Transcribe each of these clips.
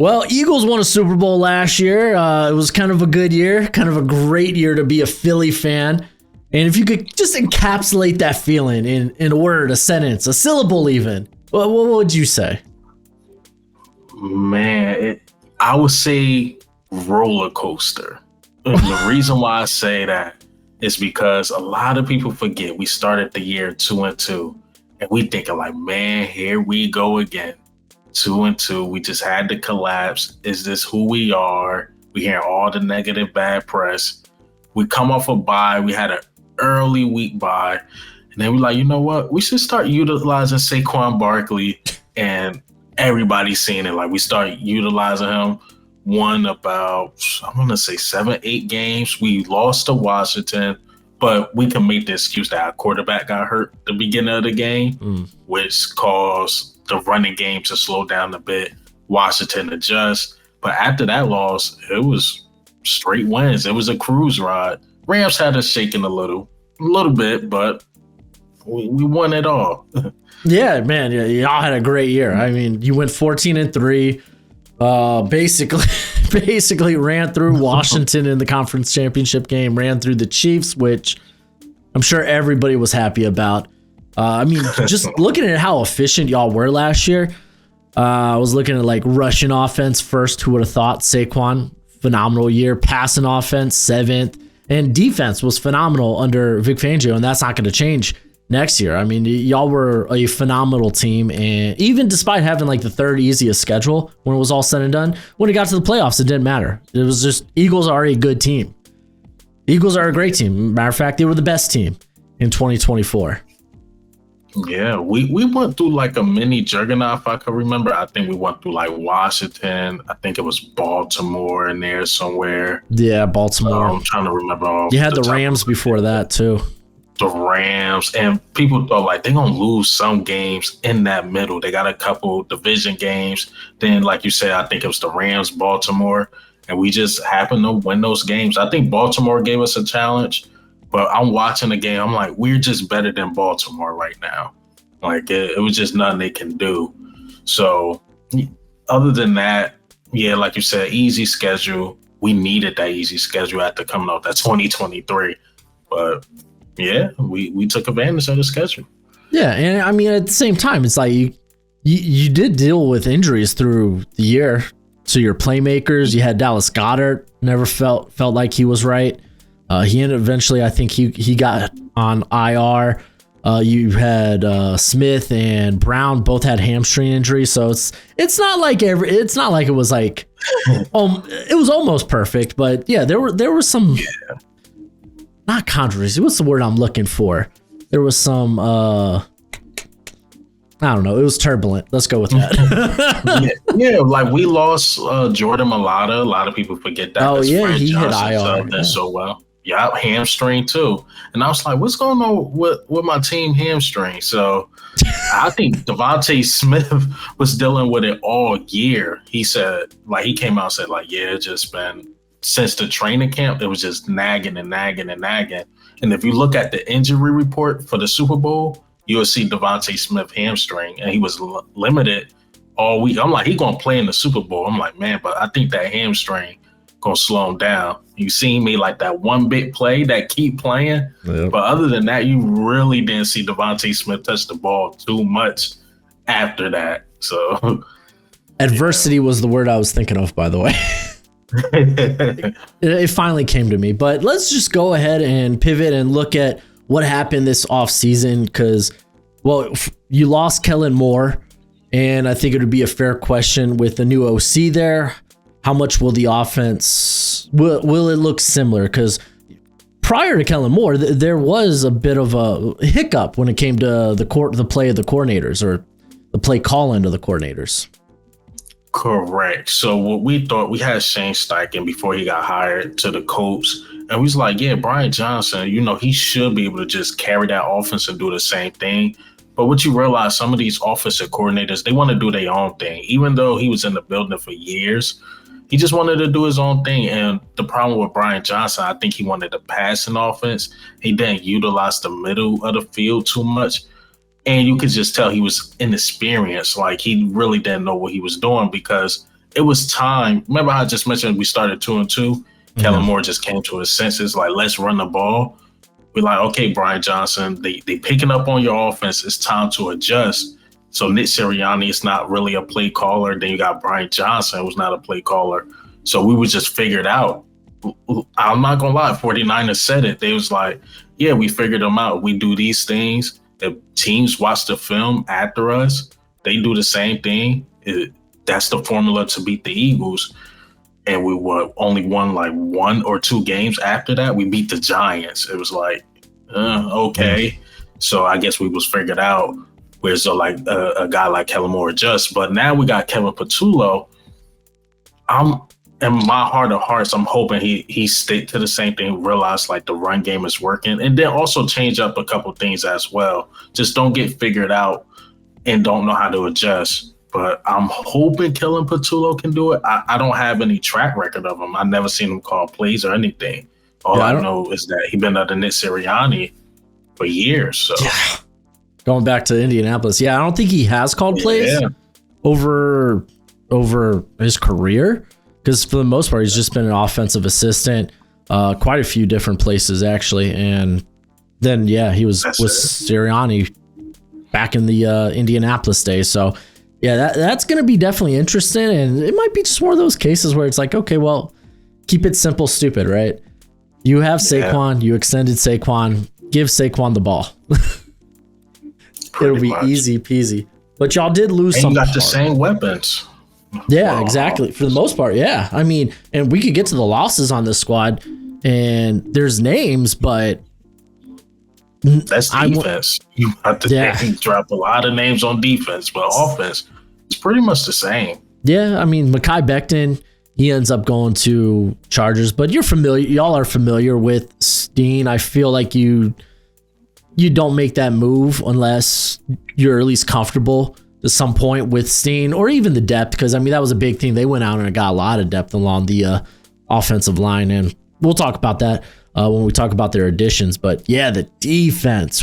Well, Eagles won a Super Bowl last year. It was kind of a good year, kind of a great year to be a Philly fan. And if you could just encapsulate that feeling in a word, a sentence, a syllable even, what would you say? Man, I would say roller coaster. And the reason why I say that is because a lot of people forget we started the year 2-2, and we thinking like, man, here we go again. 2-2. We just had to collapse. Is this who we are? We hear all the negative, bad press. We come off a bye. We had an early week bye, and then we're like, you know what? We should start utilizing Saquon Barkley, and everybody's seeing it. Like, we start utilizing him. Won about, I'm going to say 7-8 games. We lost to Washington, but we can make the excuse that our quarterback got hurt at the beginning of the game, which caused the running game to slow down a bit. Washington adjust. But after that loss, it was straight wins. It was a cruise ride. Rams had us shaking a little bit, but we won it all. Yeah, man. Yeah, y'all had a great year. I mean, you went 14-3. Basically ran through Washington in the conference championship game, ran through the Chiefs, which I'm sure everybody was happy about. I mean, just looking at how efficient y'all were last year, I was looking at like rushing offense first. Who would have thought? Saquon, phenomenal year. Passing offense, 7th. And defense was phenomenal under Vic Fangio, and that's not going to change next year. I mean, y'all were a phenomenal team, and even despite having like the third easiest schedule when it was all said and done, when it got to the playoffs, it didn't matter. It was just Eagles are a good team. Eagles are a great team. Matter of fact, they were the best team in 2024. Yeah, we went through like a mini juggernaut, if I can remember. I think we went through like Washington. I think it was Baltimore in there somewhere. Yeah, Baltimore. I'm trying to remember. You had the Rams before that too. The Rams, and people thought like they're gonna lose some games in that middle. They got a couple division games. Then, like you said, I think it was the Rams, Baltimore, and we just happened to win those games. I think Baltimore gave us a challenge, but I'm watching the game. I'm like, we're just better than Baltimore right now. Like it was just nothing they can do. So other than that, yeah, like you said, easy schedule. We needed that easy schedule after coming off that 2023, but yeah, we took advantage of the schedule. Yeah, and I mean at the same time, it's like you did deal with injuries through the year to your playmakers. You had Dallas Goedert, never felt like he was right. He ended eventually. I think he got on IR. You had Smith and Brown both had hamstring injuries, so it's not like it was like it was almost perfect, but yeah, there were some. Yeah. Not controversy. What's the word I'm looking for? There was some, I don't know. It was turbulent. Let's go with that. yeah, like we lost Jordan Mailata. A lot of people forget that. Oh, yeah, he hit IR. Did so well. Yeah, hamstring too. And I was like, what's going on with my team hamstring? So I think Devontae Smith was dealing with it all year. He said, like, he came out and said, like, yeah, it's just been since the training camp, it was just nagging and nagging and nagging. And if you look at the injury report for the Super Bowl, you'll see Devontae Smith hamstring, and he was limited all week. I'm like, he gonna play in the Super Bowl. I'm like, man, but I think that hamstring gonna slow him down. You seen me like that one big play that keep playing, But other than that, you really didn't see Devontae Smith touch the ball too much after that. So adversity was the word I was thinking of, by the way. It finally came to me, but let's just go ahead and pivot and look at what happened this offseason because, well, you lost Kellen Moore, and I think it would be a fair question with the new OC there. How much will the offense, will it look similar? Because prior to Kellen Moore, there was a bit of a hiccup when it came to the play of the coordinators or the play call-in to the coordinators. Correct. So what we thought, we had Shane Steichen before he got hired to the Colts, and we was like, yeah, Brian Johnson, he should be able to just carry that offense and do the same thing. But what you realize, some of these offensive coordinators, they want to do their own thing. Even though he was in the building for years, he just wanted to do his own thing. And the problem with Brian Johnson, I think he wanted to pass an offense. He didn't utilize the middle of the field too much. And you could just tell he was inexperienced. Like, he really didn't know what he was doing because it was time. Remember how I just mentioned we started 2-2? Kellen Moore just came to his senses, like, let's run the ball. We're like, okay, Brian Johnson, they picking up on your offense. It's time to adjust. So Nick Sirianni is not really a play caller. Then you got Brian Johnson, who's not a play caller. So we would just figure it out. I'm not going to lie, 49ers said it. They was like, yeah, we figured them out. We do these things. The teams watch the film after us. They do the same thing. That's the formula to beat the Eagles. And we only won like 1 or 2 games after that. We beat the Giants. It was like, okay. So I guess we was figured out where so like a guy like Kellen Moore adjusts. But now we got Kevin Patullo. In my heart of hearts, I'm hoping he stick to the same thing, realize like the run game is working, and then also change up a couple things as well. Just don't get figured out and don't know how to adjust. But I'm hoping Kellen Patullo can do it. I don't have any track record of him. I've never seen him call plays or anything. All I know is that he's been under Nick Sirianni for years. So going back to Indianapolis, I don't think he has called plays over his career, because for the most part he's just been an offensive assistant, quite a few different places actually, and then he was with Sirianni back in the Indianapolis days. So. Yeah, that's going to be definitely interesting, and it might be just one of those cases where it's like, okay, well, keep it simple, stupid, right? You have Saquon, you extended Saquon, give Saquon the ball. It'll be easy peasy. But y'all did lose some. You got the same weapons. Yeah, exactly. For the most part, yeah. I mean, and we could get to the losses on this squad, and there's names, but that's defense. You have to drop a lot of names on defense, but offense, it's pretty much the same. Yeah, I mean, Mekhi Becton, he ends up going to Chargers, but y'all are familiar with Steen. I feel like you don't make that move unless you're at least comfortable to some point with Steen, or even the depth, because I mean that was a big thing. They went out and got a lot of depth along the offensive line, and we'll talk about that when we talk about their additions. But yeah, the defense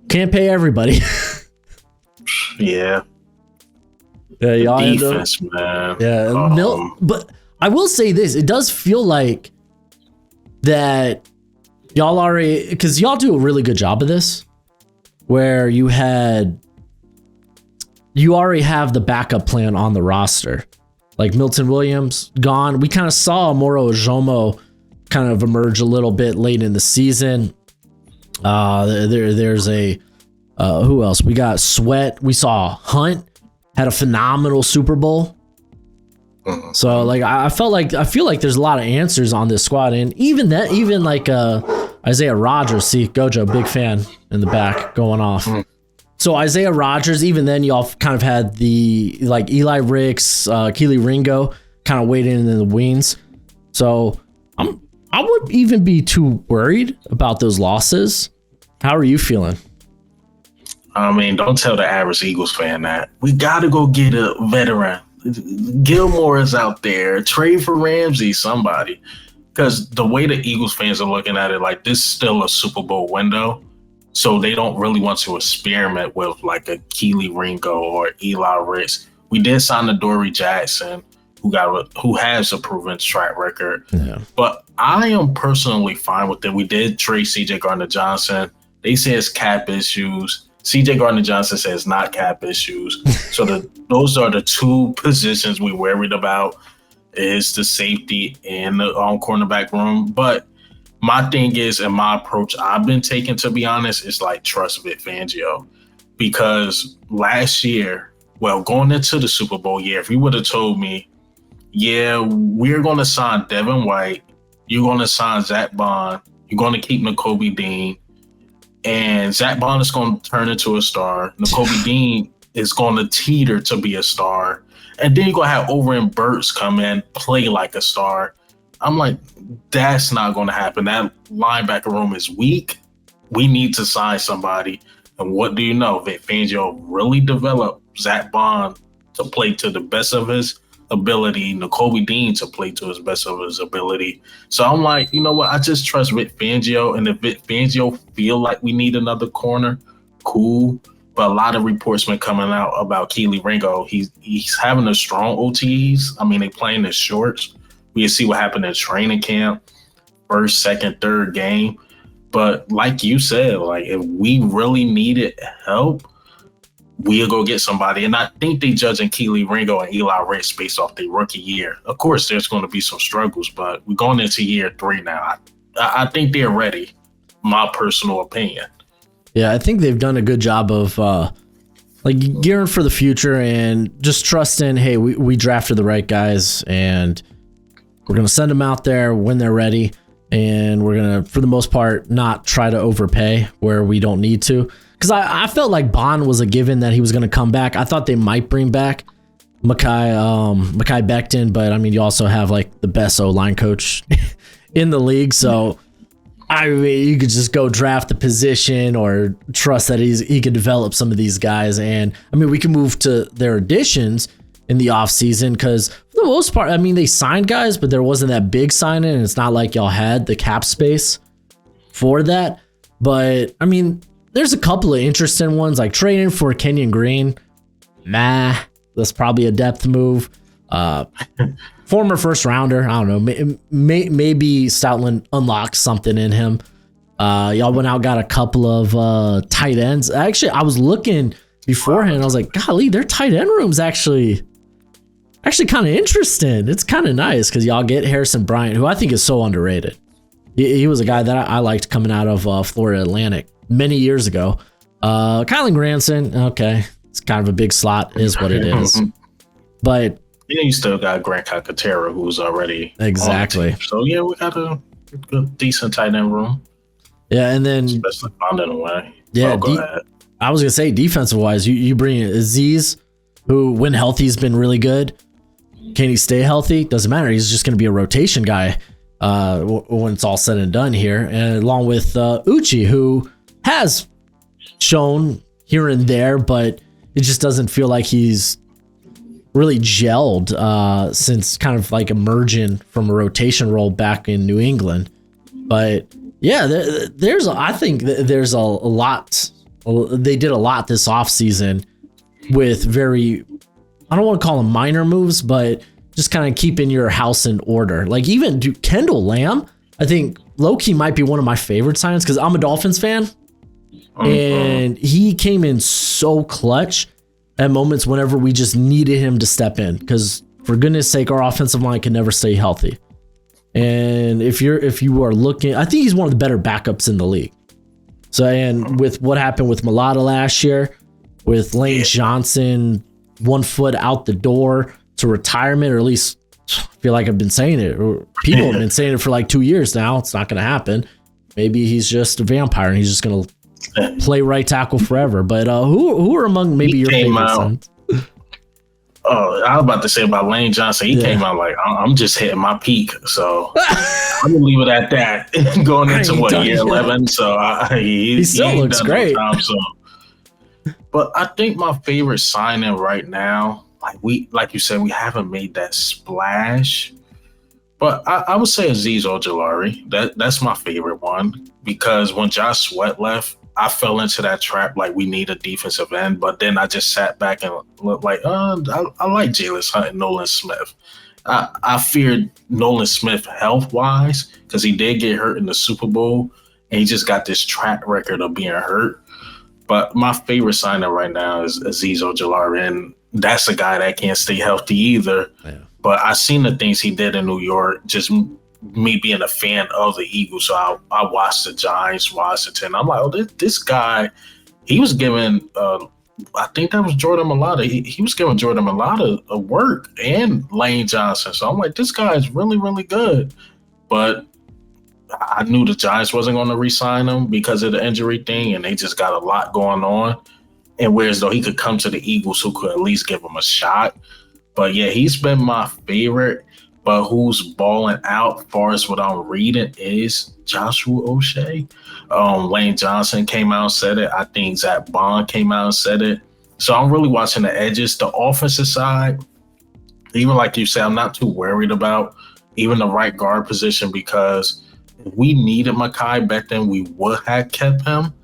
can't pay everybody. Yeah, y'all defense, man. Yeah, but I will say this: it does feel like that y'all already, because y'all do a really good job of this, where you already have the backup plan on the roster. Like Milton Williams gone. We kind of saw Moro Ojomo kind of emerge a little bit late in the season. There's who else? We got Sweat. We saw Hunt had a phenomenal Super Bowl. So like I feel like there's a lot of answers on this squad, and even like Isaiah Rodgers. See, Gojo, big fan in the back going off. So Isaiah Rodgers, even then, y'all kind of had the like Eli Ricks, Keely Ringo kind of waiting in the wings. So I wouldn't even be too worried about those losses. How are you feeling? I mean, don't tell the average Eagles fan that. We got to go get a veteran. Gilmore is out there. Trade for Ramsey, somebody. Because the way the Eagles fans are looking at it, like, this is still a Super Bowl window. So they don't really want to experiment with like a Keely Ringo or Eli Ricks. We did sign the Dory Jackson, who has a proven track record. Yeah. But I am personally fine with it. We did trade CJ Gardner-Johnson. They say it's cap issues. CJ Gardner-Johnson says not cap issues. So those are the two positions we worried about, is the safety and the cornerback room. But my thing is, and my approach I've been taking, to be honest, is like trust Vic Fangio. Because last year, going into the Super Bowl year, if you would have told me, yeah, we're going to sign Devin White, you're going to sign Zach Bond, you're going to keep Nakobe Dean, and Zach Bond is going to turn into a star, Nakobe Dean is going to teeter to be a star, and then you're going to have Overend Burks come in, play like a star. I'm like, that's not going to happen. That linebacker room is weak. We need to sign somebody. And what do you know? Vic Fangio really developed Zach Bond to play to the best of his ability, Nakobe Dean to play to his best of his ability. So I'm like, you know what? I just trust Vic Fangio. And if Vic Fangio feel like we need another corner, cool. But a lot of reports been coming out about Keely Ringo. He's having a strong OTs. I mean, they playing the shorts. We can see what happened in training camp, first, second, third game. But like you said, like if we really needed help, we'll go get somebody. And I think they judging Keely Ringo and Eli Ricks based off their rookie year. Of course, there's going to be some struggles, but we're going into year 3 now. I think they're ready, my personal opinion. Yeah, I think they've done a good job of like gearing for the future and just trusting, hey, we drafted the right guys and we're going to send them out there when they're ready. And we're going to, for the most part, not try to overpay where we don't need to. Because I felt like Bond was a given that he was going to come back. I thought they might bring back Mekhi Becton, but I mean, you also have like the best O-line coach in the league. So I mean, you could just go draft the position or trust that he could develop some of these guys. And I mean, we can move to their additions in the offseason because for the most part, I mean, they signed guys, but there wasn't that big signing. And it's not like y'all had the cap space for that. But I mean, there's a couple of interesting ones like trading for Kenyon Green. That's probably a depth move. Former first rounder. I don't know. Maybe Stoutland unlocked something in him. Y'all went out, got a couple of tight ends. Actually, I was looking beforehand. I was like, golly, their tight end room's actually kind of interesting. It's kind of nice because y'all get Harrison Bryant, who I think is so underrated. He was a guy that I liked coming out of Florida Atlantic many years ago. Kylan Granson, okay, it's kind of a big slot, is what it is. But yeah, you still got Grant Calcaterra, who's already exactly. So yeah, we got a decent tight end room. Yeah, and then especially finding a way. Yeah, go ahead. I was gonna say defensive wise, you bring in Aziz, who when healthy has been really good. Can he stay healthy? Doesn't matter. He's just gonna be a rotation guy when it's all said and done here, and along with Uchi, who has shown here and there, but it just doesn't feel like he's really gelled since kind of like emerging from a rotation role back in New England. But yeah, I think there's a lot. They did a lot this offseason with very, I don't want to call them minor moves, but just kind of keeping your house in order. Like even Kendall Lamb, I think low-key might be one of my favorite signings because I'm a Dolphins fan. And he came in so clutch at moments whenever we just needed him to step in, because for goodness sake, our offensive line can never stay healthy. And if you are looking, I think he's one of the better backups in the league. So, and with what happened with Mulata last year, with Lane Johnson 1 foot out the door to retirement, or at least I feel like I've been saying it, or people have been saying it for like 2 years now. It's not going to happen. Maybe he's just a vampire and he's just going to play right tackle forever. But who are among maybe your favorite sons? Oh, I was about to say about Lane Johnson. He came out like, I'm just hitting my peak. So I'm going to leave it at that. Going into year 11. So he still looks great. But I think my favorite signing right now, like you said, we haven't made that splash. But I would say Azeez Ojulari. That's my favorite one, because when Josh Sweat left, I fell into that trap like we need a defensive end. But then I just sat back and looked like, I like Jaylon Hunt and Nolan Smith. I feared Nolan Smith health-wise because he did get hurt in the Super Bowl, and he just got this track record of being hurt. But my favorite signing right now is Azeez Ojulari, and that's a guy that can't stay healthy either. Yeah. But I seen the things he did in New York, just me being a fan of the Eagles. So I watched the Giants, Washington. I'm like, oh, this guy, he was giving, I think that was Jordan Mailata. He was giving Jordan Mailata a work, and Lane Johnson. So I'm like, this guy is really, really good. But I knew the Giants wasn't going to re-sign him because of the injury thing, and they just got a lot going on. And whereas though he could come to the Eagles, who could at least give him a shot. But yeah, he's been my favorite. But who's balling out as far as what I'm reading is Joshua O'Shea. Lane Johnson came out and said it. I think Zach Bond came out and said it. So I'm really watching the edges. The offensive side, even like you said, I'm not too worried about even the right guard position, because if we needed Mekhi Becton, we would have kept him.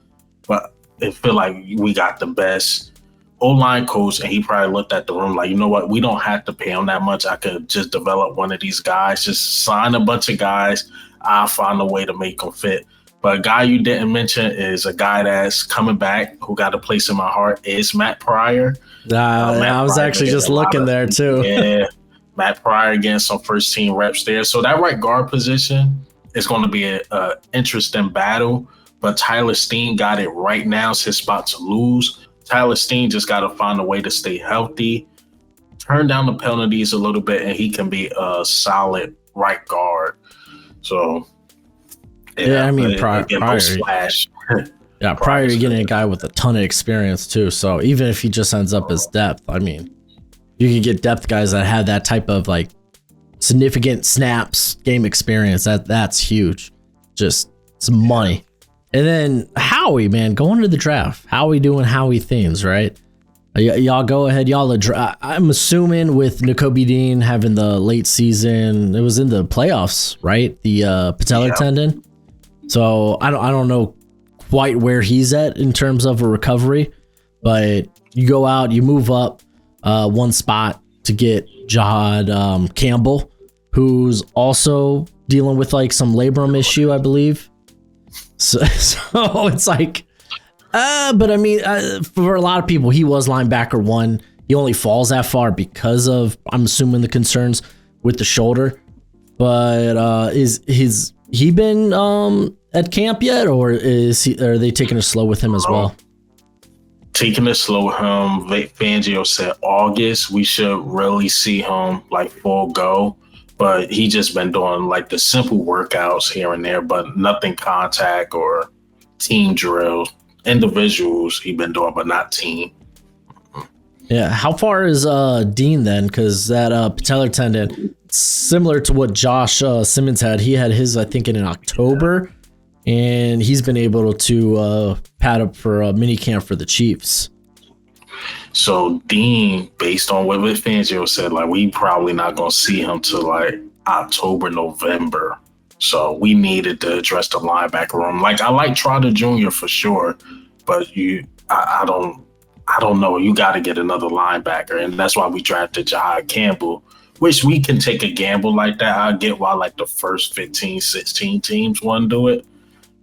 But it feel like we got the best O-line coach, and he probably looked at the room like, you know what, we don't have to pay him that much. I could just develop one of these guys, just sign a bunch of guys. I'll find a way to make them fit. But a guy you didn't mention is a guy that's coming back who got a place in my heart is Matt Pryor. I was actually just looking there too. Yeah, Matt Pryor getting some first team reps there. So that right guard position is going to be a interesting battle. But Tyler Steen got it right now. It's his spot to lose. Tyler Steen just got to find a way to stay healthy, turn down the penalties a little bit, and he can be a solid right guard. So, I mean, Pryor, splash. Yeah, Pryor, you're getting a guy with a ton of experience too. So even if he just ends up as depth, I mean, you can get depth guys that have that type of like significant snaps, game experience. That's huge. Just some money. And then Howie, man, going to the draft. Howie doing Howie things, right? Y'all go ahead. I'm assuming with Nakobe Dean having the late season, it was in the playoffs, right? The patellar tendon. So I don't know quite where he's at in terms of a recovery, but you go out, you move up one spot to get Jahad Campbell, who's also dealing with like some labrum issue, I believe. So it's like, but I mean, for a lot of people, he was linebacker one. He only falls that far because of, I'm assuming, the concerns with the shoulder. But is he been at camp yet, or are they taking it slow with him as well? Taking it slow with him. Fangio said August we should really see him like full go. But he just been doing like the simple workouts here and there, but nothing contact or team drills. Individuals he been doing, but not team. Yeah. How far is Dean then? Because that patellar tendon, similar to what Josh Simmons had. He had his, I think, in October, and he's been able to pad up for a mini camp for the Chiefs. So Dean, based on what Fangio said, like we probably not gonna see him till like October, November. So we needed to address the linebacker room. Like I like Trotter Jr. for sure, but I don't know. You got to get another linebacker, and that's why we drafted Jahad Campbell. Which we can take a gamble like that. I get why like the first 15, 16 teams want to do it.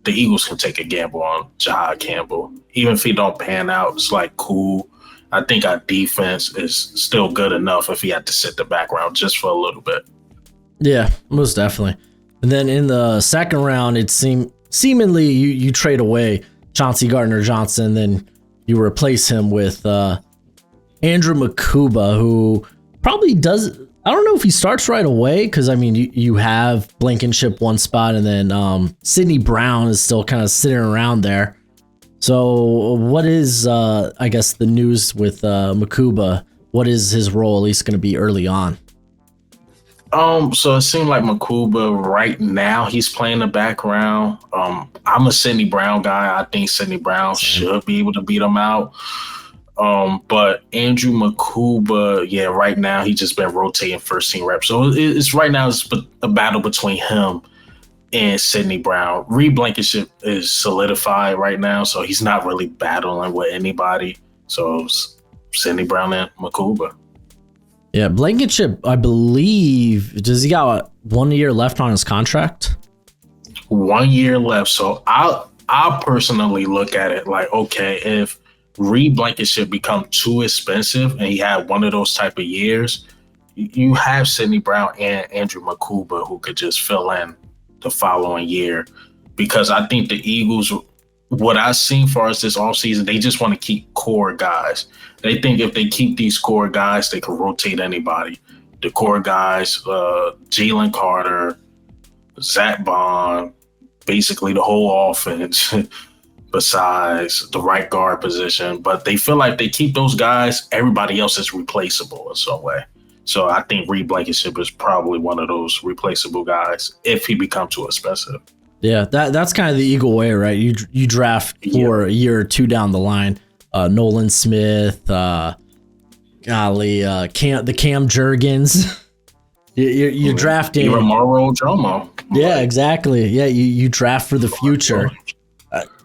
The Eagles can take a gamble on Jahad Campbell, even if he don't pan out. It's like cool. I think our defense is still good enough if he had to sit the background just for a little bit. Yeah, most definitely. And then in the second round, it seemingly you trade away Chauncey Gardner-Johnson, then you replace him with Andrew Makuba, who probably does. I don't know if he starts right away because, I mean, you have Blankenship one spot, and then Sidney Brown is still kind of sitting around there. So what is, I guess, the news with Makuba? What is his role at least going to be early on? So it seemed like Makuba right now, he's playing the background. I'm a Sidney Brown guy. I think Sidney Brown should be able to beat him out. But Andrew Makuba, yeah, right now he just been rotating first team reps. So it's right now it's a battle between him and Sidney Brown. Reed Blankenship is solidified right now, so he's not really battling with anybody. So Sidney Brown and Makuba. Yeah, Blankenship, I believe, does he got 1 year left on his contract? 1 year left. So I'll personally look at it like, okay, if Reed Blankenship become too expensive and he had one of those type of years, you have Sidney Brown and Andrew Makuba who could just fill in the following year. Because I think the Eagles, what I've seen for us this offseason, they just want to keep core guys. They think if they keep these core guys, they can rotate anybody. The core guys, Jalen Carter, Zach Bond, basically the whole offense besides the right guard position. But they feel like they keep those guys, everybody else is replaceable in some way. So I think Reed Blankenship is probably one of those replaceable guys if he becomes too expensive. Yeah, that's kind of the Eagle way, right? You draft for a year or two down the line. Nolan Smith, the Cam Jurgens. You're drafting. You're Morrow Jomo. Yeah, exactly. Yeah, you draft for the future.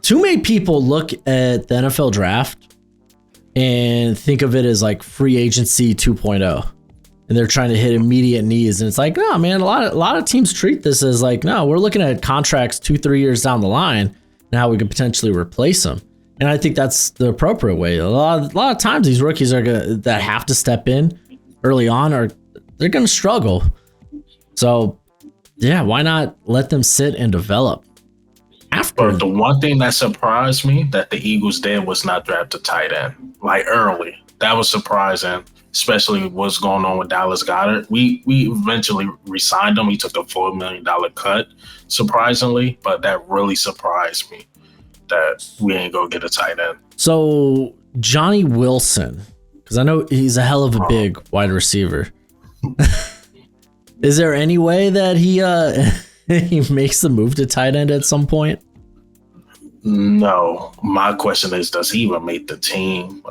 too many people look at the NFL draft and think of it as like free agency 2.0. And they're trying to hit immediate needs. And it's like, no, man, a lot of teams treat this as like, no, we're looking at contracts 2-3 years down the line and how we could potentially replace them. And I think that's the appropriate way. A lot of times these rookies that have to step in early on they're going to struggle. So yeah, why not let them sit and develop? But the one thing that surprised me that the Eagles did was not draft a tight end like early. That was surprising, especially what's going on with Dallas Goedert. We eventually re-signed him. He took a $4 million cut, surprisingly, but that really surprised me that we ain't gonna get a tight end. So Johnny Wilson, because I know he's a hell of a big wide receiver. Is there any way that he makes the move to tight end at some point? No. My question is, does he even make the team?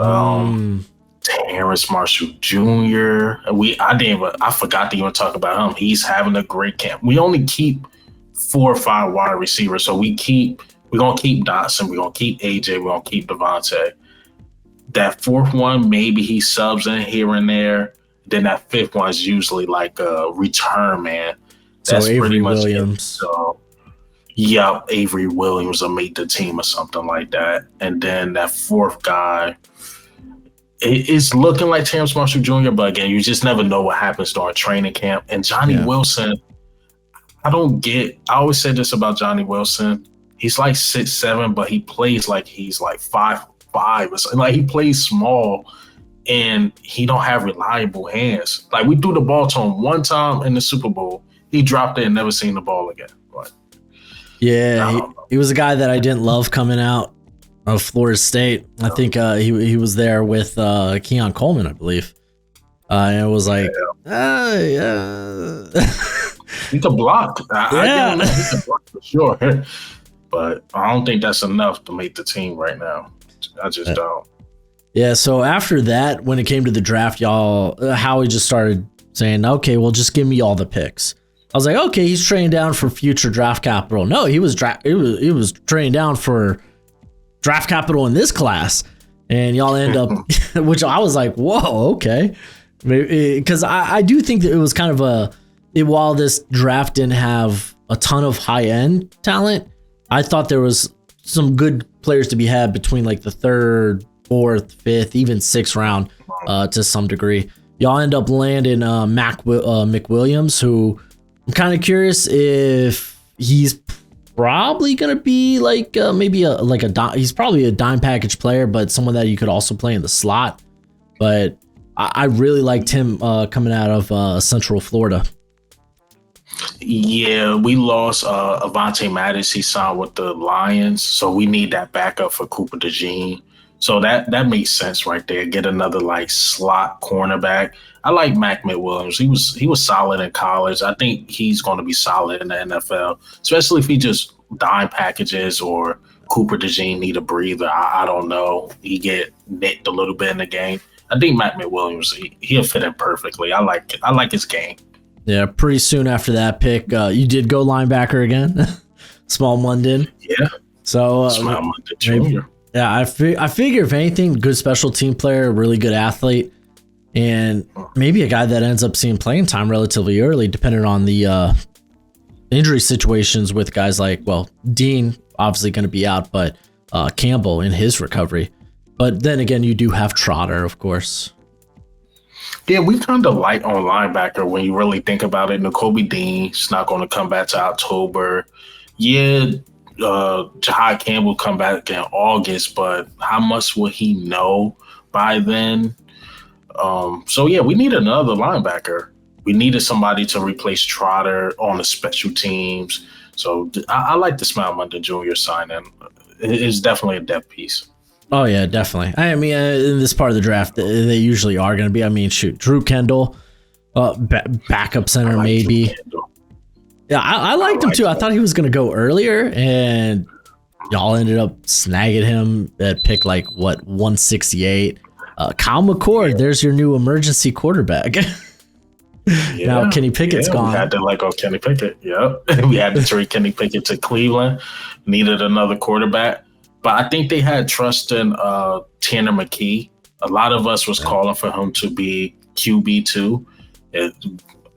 Terrace Marshall Jr. I forgot to even talk about him. He's having a great camp. We only keep 4 or 5 wide receivers, so we're gonna keep Dotson, we're gonna keep AJ, we're gonna keep Devontae. That 4th one, maybe he subs in here and there. Then that 5th one is usually like a return man. That's so Avery pretty much Williams. It. So yeah, Avery Williams will make the team or something like that. And then that 4th guy, it's looking like Terrace Marshall Jr., but again, you just never know what happens during training camp. And Johnny Wilson, I always say this about Johnny Wilson. He's like 6'7", but he plays like he's like 5'5" or something. Like he plays small and he don't have reliable hands. Like we threw the ball to him one time in the Super Bowl. He dropped it and never seen the ball again. But yeah, he was a guy that I didn't love coming out of Florida State. I think he was there with Keon Coleman, I believe. And it was like, yeah. He could block. I he could block for sure. But I don't think that's enough to make the team right now. I just don't. Yeah, so after that, when it came to the draft, y'all, Howie just started saying, okay, well, just give me all the picks. I was like, okay, he's trading down for future draft capital. No, he was trading down for draft capital in this class. And y'all end up, which I was like, whoa, okay. Because I do think that it was kind of while this draft didn't have a ton of high-end talent, I thought there was some good players to be had between like the 3rd, 4th, 5th, even 6th round to some degree. Y'all end up landing McWilliams, who I'm kind of curious if he's probably going to be like he's probably a dime package player, but someone that you could also play in the slot. But I really liked him coming out of Central Florida. Yeah, we lost Avonte Maddox. He signed with the Lions, so we need that backup for Cooper DeJean. So that makes sense right there. Get another like slot cornerback. I like Mac McWilliams. He was solid in college. I think he's going to be solid in the NFL, especially if he just dime packages or Cooper DeJean need a breather. I don't know. He get nicked a little bit in the game. I think Mac McWilliams, he'll fit in perfectly. I like his game. Yeah, pretty soon after that pick, you did go linebacker again. Small London. Yeah. So Small London Jr. Yeah, I figure if anything, good special team player, really good athlete, and maybe a guy that ends up seeing playing time relatively early, depending on the injury situations with guys like, well, Dean obviously going to be out, but Campbell in his recovery. But then again, you do have Trotter, of course. Yeah, we kind of light on linebacker when you really think about it. Nakobe Dean's not going to come back to October. Yeah, Jahad Campbell come back in August, but how much will he know by then? So yeah, we need another linebacker. We needed somebody to replace Trotter on the special teams. So I like the Smile Monday Jr. signing. It's definitely a depth piece. Oh yeah, definitely. I mean, in this part of the draft, they usually are going to be. I mean, shoot, Drew Kendall, backup center maybe. Yeah, I liked him too. I thought he was going to go earlier, and y'all ended up snagging him at pick like 168. Kyle McCord, there's your new emergency quarterback. Yeah, now Kenny Pickett's gone. We had to let go Kenny Pickett. Yep, we had to trade Kenny Pickett to Cleveland. Needed another quarterback. But I think they had trust in Tanner McKee. A lot of us was calling for him to be QB2.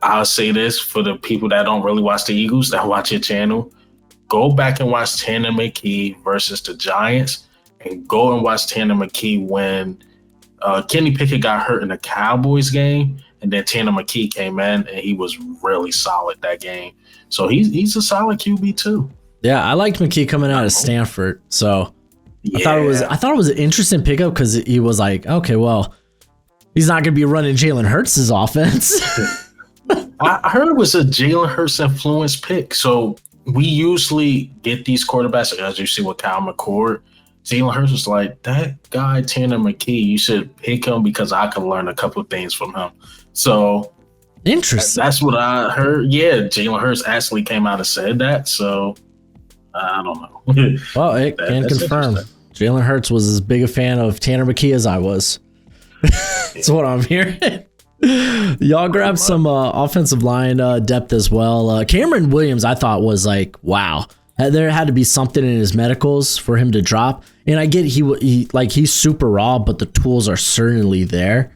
I'll say this for the people that don't really watch the Eagles, that watch your channel. Go back and watch Tanner McKee versus the Giants, and go and watch Tanner McKee when Kenny Pickett got hurt in the Cowboys game, and then Tanner McKee came in, and he was really solid that game. So he's a solid QB too. Yeah, I liked McKee coming out of Stanford, so I thought it was an interesting pickup because he was like, okay, well, he's not going to be running Jalen Hurts' offense. I heard it was a Jalen Hurts influence pick. So we usually get these quarterbacks, as you see with Kyle McCord. Jalen Hurts was like, that guy, Tanner McKee, you should pick him because I can learn a couple of things from him. So interesting. That's what I heard. Yeah, Jalen Hurts actually came out and said that. So I don't know. Well, it can confirm. Jalen Hurts was as big a fan of Tanner McKee as I was. That's what I'm hearing. Y'all grabbed some offensive line depth as well. Cameron Williams, I thought was like, wow. There had to be something in his medicals for him to drop. And I get he's super raw, but the tools are certainly there.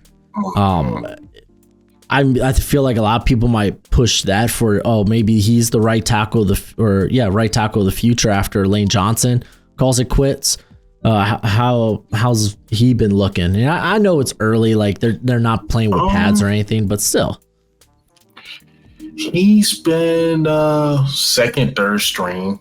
I feel like a lot of people might push that for, maybe he's the right tackle right tackle of the future after Lane Johnson calls it quits. How's he been looking? And I know it's early, like they're not playing with pads or anything, but still. He's been second, third string.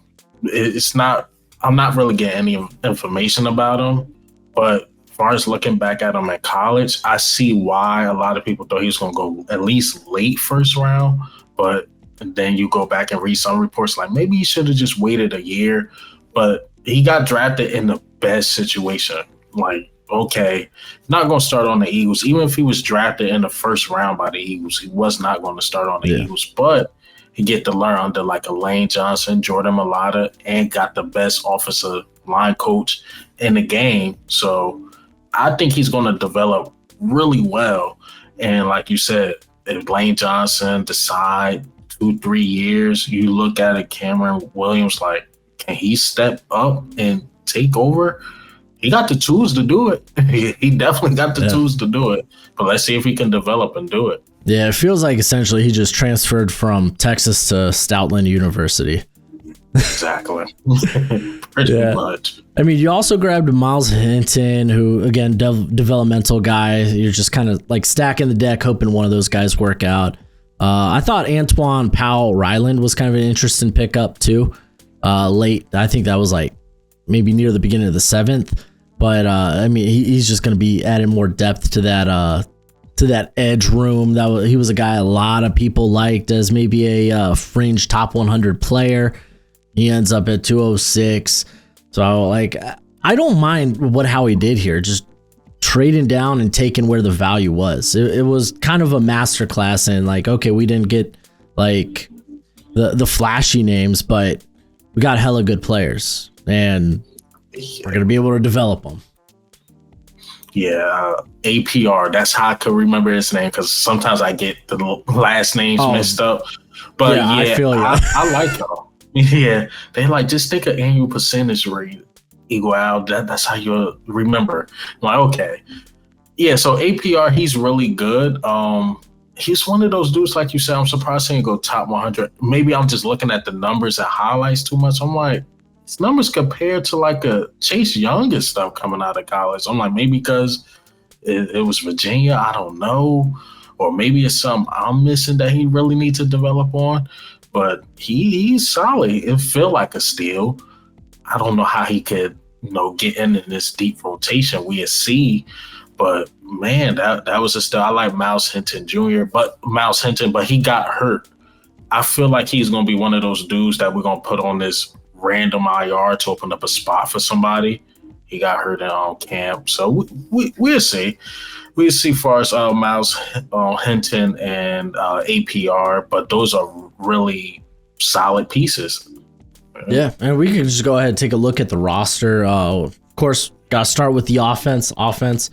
I'm not really getting any information about him, but as far as looking back at him at college, I see why a lot of people thought he was going to go at least late first round, but then you go back and read some reports like maybe he should have just waited a year, but he got drafted in the best situation. Like, okay, not going to start on the Eagles. Even if he was drafted in the first round by the Eagles, he was not going to start on the Eagles, but he get to learn under like a Lane Johnson, Jordan Mailata, and got the best offensive line coach in the game. So I think he's going to develop really well. And like you said, if Lane Johnson decide 2-3 years, you look at it, Cameron Williams, like, can he step up and take over? He got the tools to do it. He definitely got the tools to do it. But let's see if he can develop and do it. Yeah, it feels like essentially he just transferred from Texas to Stoutland University. Exactly. Pretty much. I mean, you also grabbed Miles Hinton, who, again, developmental guy. You're just kind of like stacking the deck, hoping one of those guys work out. I thought Antoine Powell-Ryland was kind of an interesting pickup, too. Late. I think that was like maybe near the beginning of the 7th. But, I mean, he's just going to be adding more depth to that edge room. He was a guy a lot of people liked as maybe a fringe top 100 player. He ends up at 206. So like, I don't mind how he did here, just trading down and taking where the value was. It was kind of a masterclass in like, okay, we didn't get like the flashy names, but we got hella good players and we're going to be able to develop them. Yeah, APR. That's how I could remember his name because sometimes I get the last names messed up. But yeah, I feel you. I like him. Yeah, they like just think of annual percentage rate equal out. That's how you remember. I'm like, okay, yeah. So APR, he's really good. He's one of those dudes, like you said. I'm surprised he didn't go top 100. Maybe I'm just looking at the numbers and highlights too much. I'm like, his numbers compared to like a Chase Young and stuff coming out of college. I'm like, maybe because it was Virginia. I don't know, or maybe it's something I'm missing that he really needs to develop on. But he's solid. It feel like a steal. I don't know how he could, get in this deep rotation we see. But man, that was a steal. I like Miles Hinton Jr., but he got hurt. I feel like he's gonna be one of those dudes that we're gonna put on this random IR to open up a spot for somebody. He got hurt in camp, so we'll see. We'll see far as Miles Hinton and APR, but those are really solid pieces. Yeah, and we can just go ahead and take a look at the roster. Of course, got to start with the offense. Offense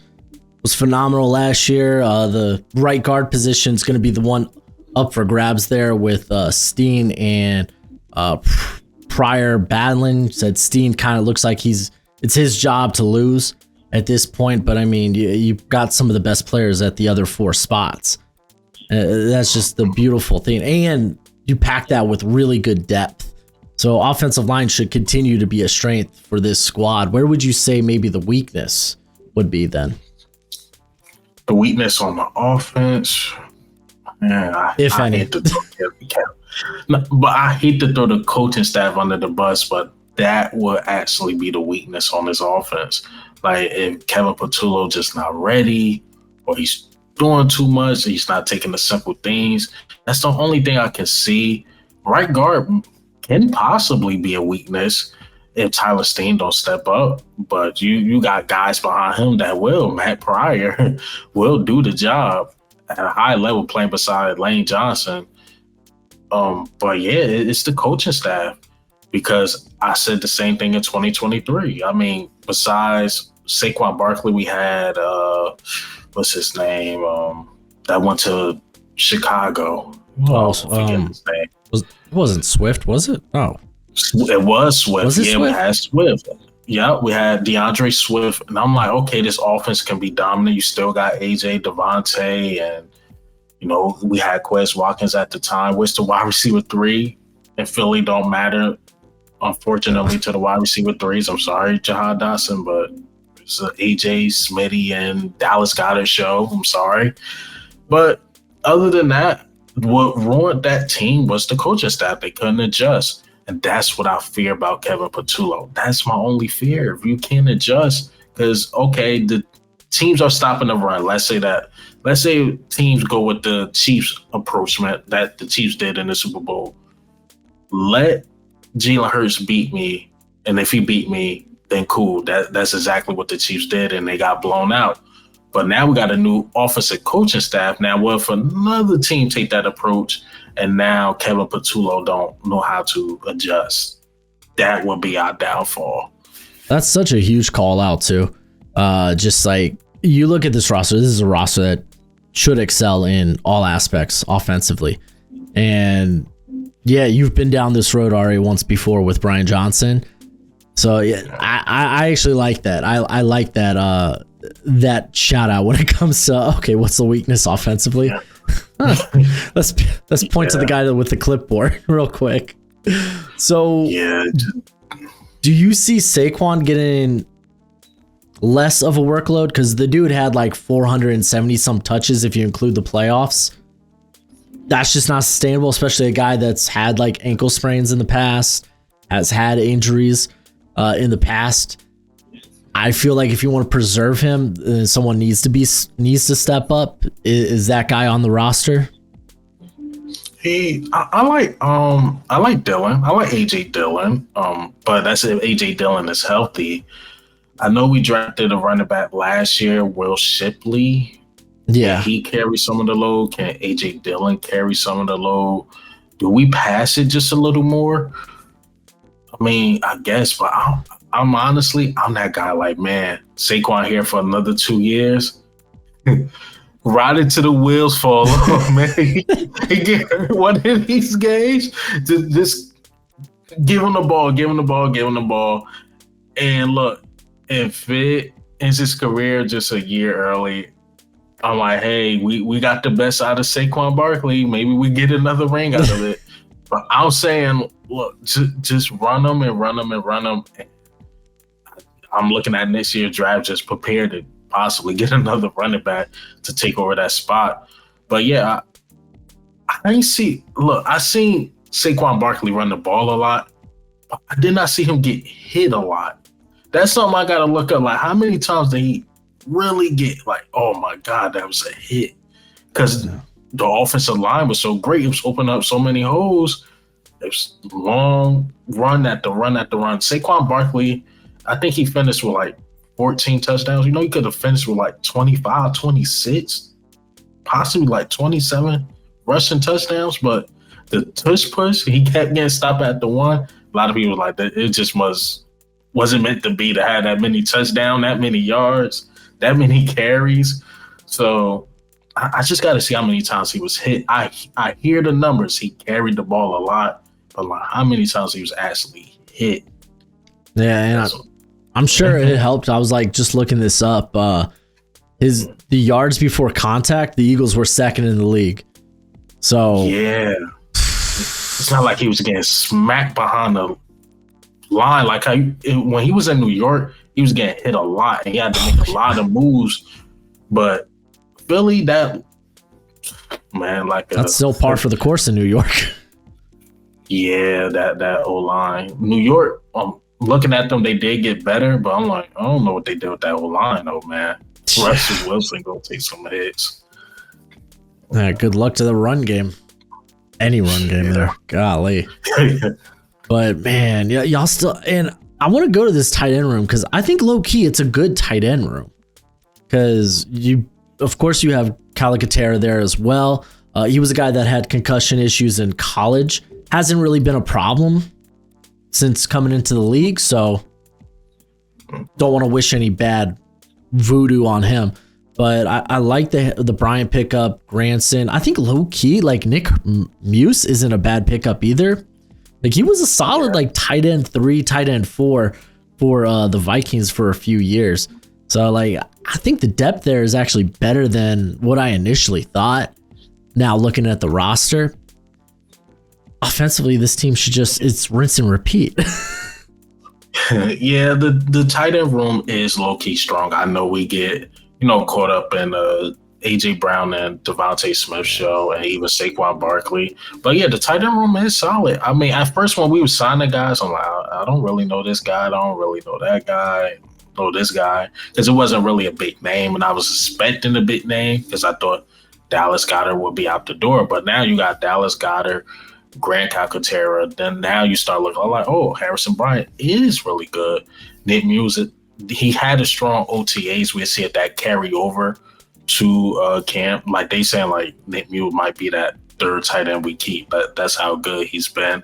was phenomenal last year. The right guard position is going to be the one up for grabs there with Steen and Pryor battling. Said Steen kind of looks like he's it's his job to lose at this point. But I mean, you've got some of the best players at the other 4 spots. That's just the beautiful thing. And you pack that with really good depth. So offensive line should continue to be a strength for this squad. Where would you say maybe the weakness would be then? The weakness on the offense, man, if any. But I hate to throw the coaching staff under the bus, but that would actually be the weakness on this offense. Like if Kevin Patullo just not ready, or he's doing too much, he's not taking the simple things. That's the only thing I can see. Right guard can possibly be a weakness if Tyler Steen don't step up, but you got guys behind him that will. Matt Pryor will do the job at a high level playing beside Lane Johnson. But yeah, it's the coaching staff, because I said the same thing in 2023. I mean, besides Saquon Barkley, we had what's his name? That went to Chicago. His name. It wasn't Swift, was it? Oh, it was Swift. Was it yeah, Swift? We had Swift. Yeah, we had DeAndre Swift, and I'm like, okay, this offense can be dominant. You still got AJ, Devontae, and we had Quez Watkins at the time. Which the wide receiver 3 in Philly don't matter, unfortunately, to the wide receiver 3s. I'm sorry, Jahad Dotson, but it's an AJ, Smitty, and Dallas Goedert show. I'm sorry. But other than that, what ruined that team was the coaching staff. They couldn't adjust. And that's what I fear about Kevin Patullo. That's my only fear. If you can't adjust, because, okay, the teams are stopping the run. Let's say teams go with the Chiefs approachment that the Chiefs did in the Super Bowl. Let Jalen Hurts beat me, and if he beat me, then cool. That's exactly what the Chiefs did, and they got blown out. But now we got a new offensive coaching staff. Now, what if another team take that approach, and now Kevin Patullo don't know how to adjust? That would be our downfall. That's such a huge call out too. Just like you look at this roster, this is a roster that should excel in all aspects offensively. And yeah, you've been down this road already once before with Brian Johnson. So yeah, I actually like that. I like that that shout out when it comes to, okay, what's the weakness offensively? Yeah. Let's point to the guy with the clipboard real quick. So yeah, do you see Saquon getting less of a workload? Because the dude had like 470 some touches if you include the playoffs. That's just not sustainable, especially a guy that's had like ankle sprains in the past, has had injuries in the past. I feel like if you want to preserve him, someone needs to step up. Is that guy on the roster? I like Dillon. I like AJ Dillon. But that's if AJ Dillon is healthy. I know we drafted a running back last year, Will Shipley. Yeah, can he carry some of the load? Can AJ Dillon carry some of the load? Do we pass it just a little more? I mean, I guess, but I'm honestly, I'm that guy. Like, man, Saquon here for another 2 years. Ride it till the wheels fall off, man. He get hurt one of these games. Just give him the ball. And look, if it ends his career just a year early, I'm like, hey, we got the best out of Saquon Barkley. Maybe we get another ring out of it. But I'm saying, look, just run them. I'm looking at next year's draft, just prepared to possibly get another running back to take over that spot. But yeah, I seen Saquon Barkley run the ball a lot. But I did not see him get hit a lot. That's something I got to look up. Like, how many times did he really get like, oh my God, that was a hit? Because the offensive line was so great. It was opening up so many holes. It was long run after run. Saquon Barkley, I think he finished with like 14 touchdowns. You know, he could have finished with like 25, 26, possibly like 27 rushing touchdowns. But the tush push, he kept getting stopped at the one. A lot of people were like, it just wasn't meant to be to have that many touchdowns, that many yards, that many carries. So I just got to see how many times he was hit. I hear the numbers. He carried the ball a lot, but like how many times he was actually hit. Yeah, and I'm sure it helped. I was like just looking this up. The yards before contact, the Eagles were second in the league. So yeah, it's not like he was getting smacked behind the line. Like when he was in New York, he was getting hit a lot and he had to make a lot of moves. But Philly, that's still par for the course in New York. Yeah, that O-line. New York, looking at them, they did get better, but I'm like, I don't know what they did with that O-line, though, man. Russell Wilson gonna take some hits. Yeah, good luck to the run game. Any run game there. Golly. But man, y'all still, and I want to go to this tight end room because I think low key it's a good tight end room. Because of course you have Calcaterra there as well. He was a guy that had concussion issues in college. Hasn't really been a problem since coming into the league, so don't want to wish any bad voodoo on him. But I like the Bryant pickup, Granson. I think low key, like Nick Muse isn't a bad pickup either. Like he was a solid like tight end 3, tight end 4 for the Vikings for a few years. So like I think the depth there is actually better than what I initially thought. Now looking at the roster, offensively, this team it's rinse and repeat. Yeah, the tight end room is low-key strong. I know we get, caught up in A.J. Brown and Devontae Smith show and even Saquon Barkley. But yeah, the tight end room is solid. I mean, at first when we were signing guys, I'm like, I don't really know this guy. I don't really know that guy. Know this guy. Because it wasn't really a big name, and I was expecting a big name because I thought Dallas Goedert would be out the door. But now you got Dallas Goedert, Grant Calcaterra, then now you start looking like, oh, Harrison Bryant is really good. Nick Muse, he had a strong OTAs. We see that carry over to camp. Like they saying like Nick Muse might be that third tight end we keep, but that's how good he's been.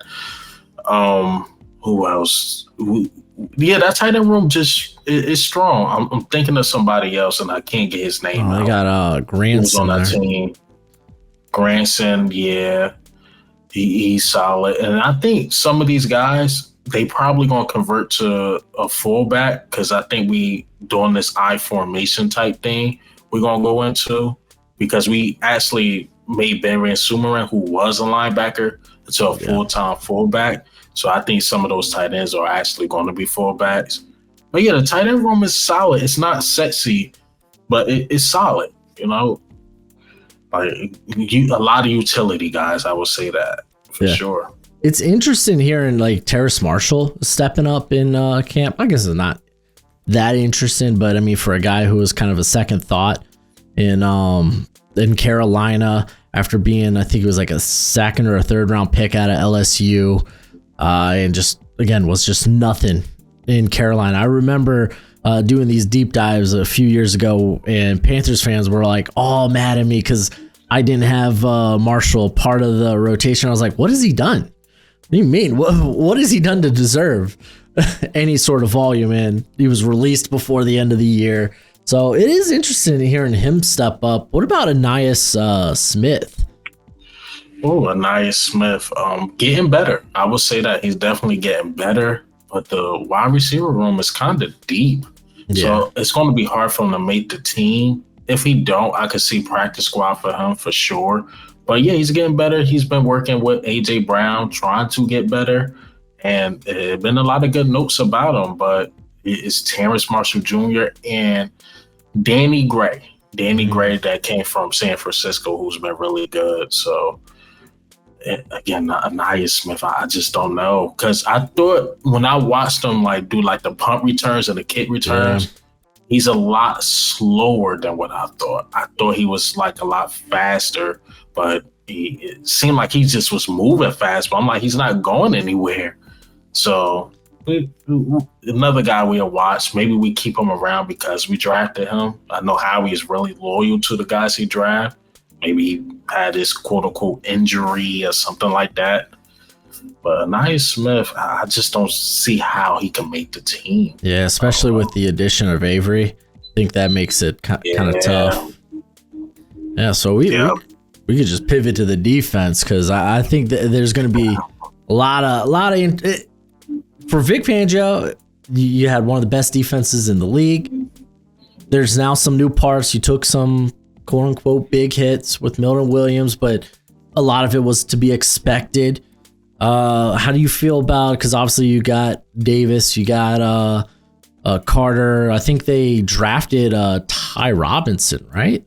Who else? That tight end room just is strong. I'm thinking of somebody else and I can't get his name out. They got Granson on that team. Granson, yeah. He's solid. And I think some of these guys, they probably going to convert to a fullback because I think we doing this I formation type thing we're going to go into because we actually made Ben Sumaran, who was a linebacker, into a full-time fullback. So I think some of those tight ends are actually going to be fullbacks. But yeah, the tight end room is solid. It's not sexy, but it's solid, Like a lot of utility guys, I would say that for sure. It's interesting hearing like Terrace Marshall stepping up in camp. I guess it's not that interesting, but I mean, for a guy who was kind of a second thought in Carolina after being, I think it was like a second or a third round pick out of LSU, and just again was just nothing in Carolina. I remember doing these deep dives a few years ago, and Panthers fans were like all mad at me because I didn't have Marshall part of the rotation. I was like, what has he done? What do you mean? What has he done to deserve any sort of volume? And he was released before the end of the year. So it is interesting hearing him step up. What about Ainias Smith? Oh, Ainias Smith, getting better. I would say that he's definitely getting better, but the wide receiver room is kind of deep. Yeah. So it's going to be hard for him to make the team. If he don't, I could see practice squad for him for sure. But yeah, he's getting better. He's been working with A.J. Brown, trying to get better. And there have been a lot of good notes about him. But it's Terrace Marshall Jr. and Danny Gray. Danny Gray that came from San Francisco, who's been really good. So, again, Ainias Smith, I just don't know. Because I thought when I watched him do the punt returns and the kick returns, he's a lot slower than what I thought. I thought he was a lot faster, but it seemed like he just was moving fast. But I'm like, he's not going anywhere. So another guy we'll watch. Maybe we keep him around because we drafted him. I know Howie is really loyal to the guys he drafted. Maybe he had his quote-unquote injury or something like that. But Ainias Smith, I just don't see how he can make the team. Yeah, especially with the addition of Avery. I think that makes it kind of tough. Yeah, so we could just pivot to the defense because I think that there's going to be a lot of for Vic Fangio. you had one of the best defenses in the league. There's now some new parts. You took some quote unquote big hits with Milton Williams, but a lot of it was to be expected. How do you feel about, because obviously you got Davis, you got Carter. I think they drafted Ty Robinson, right?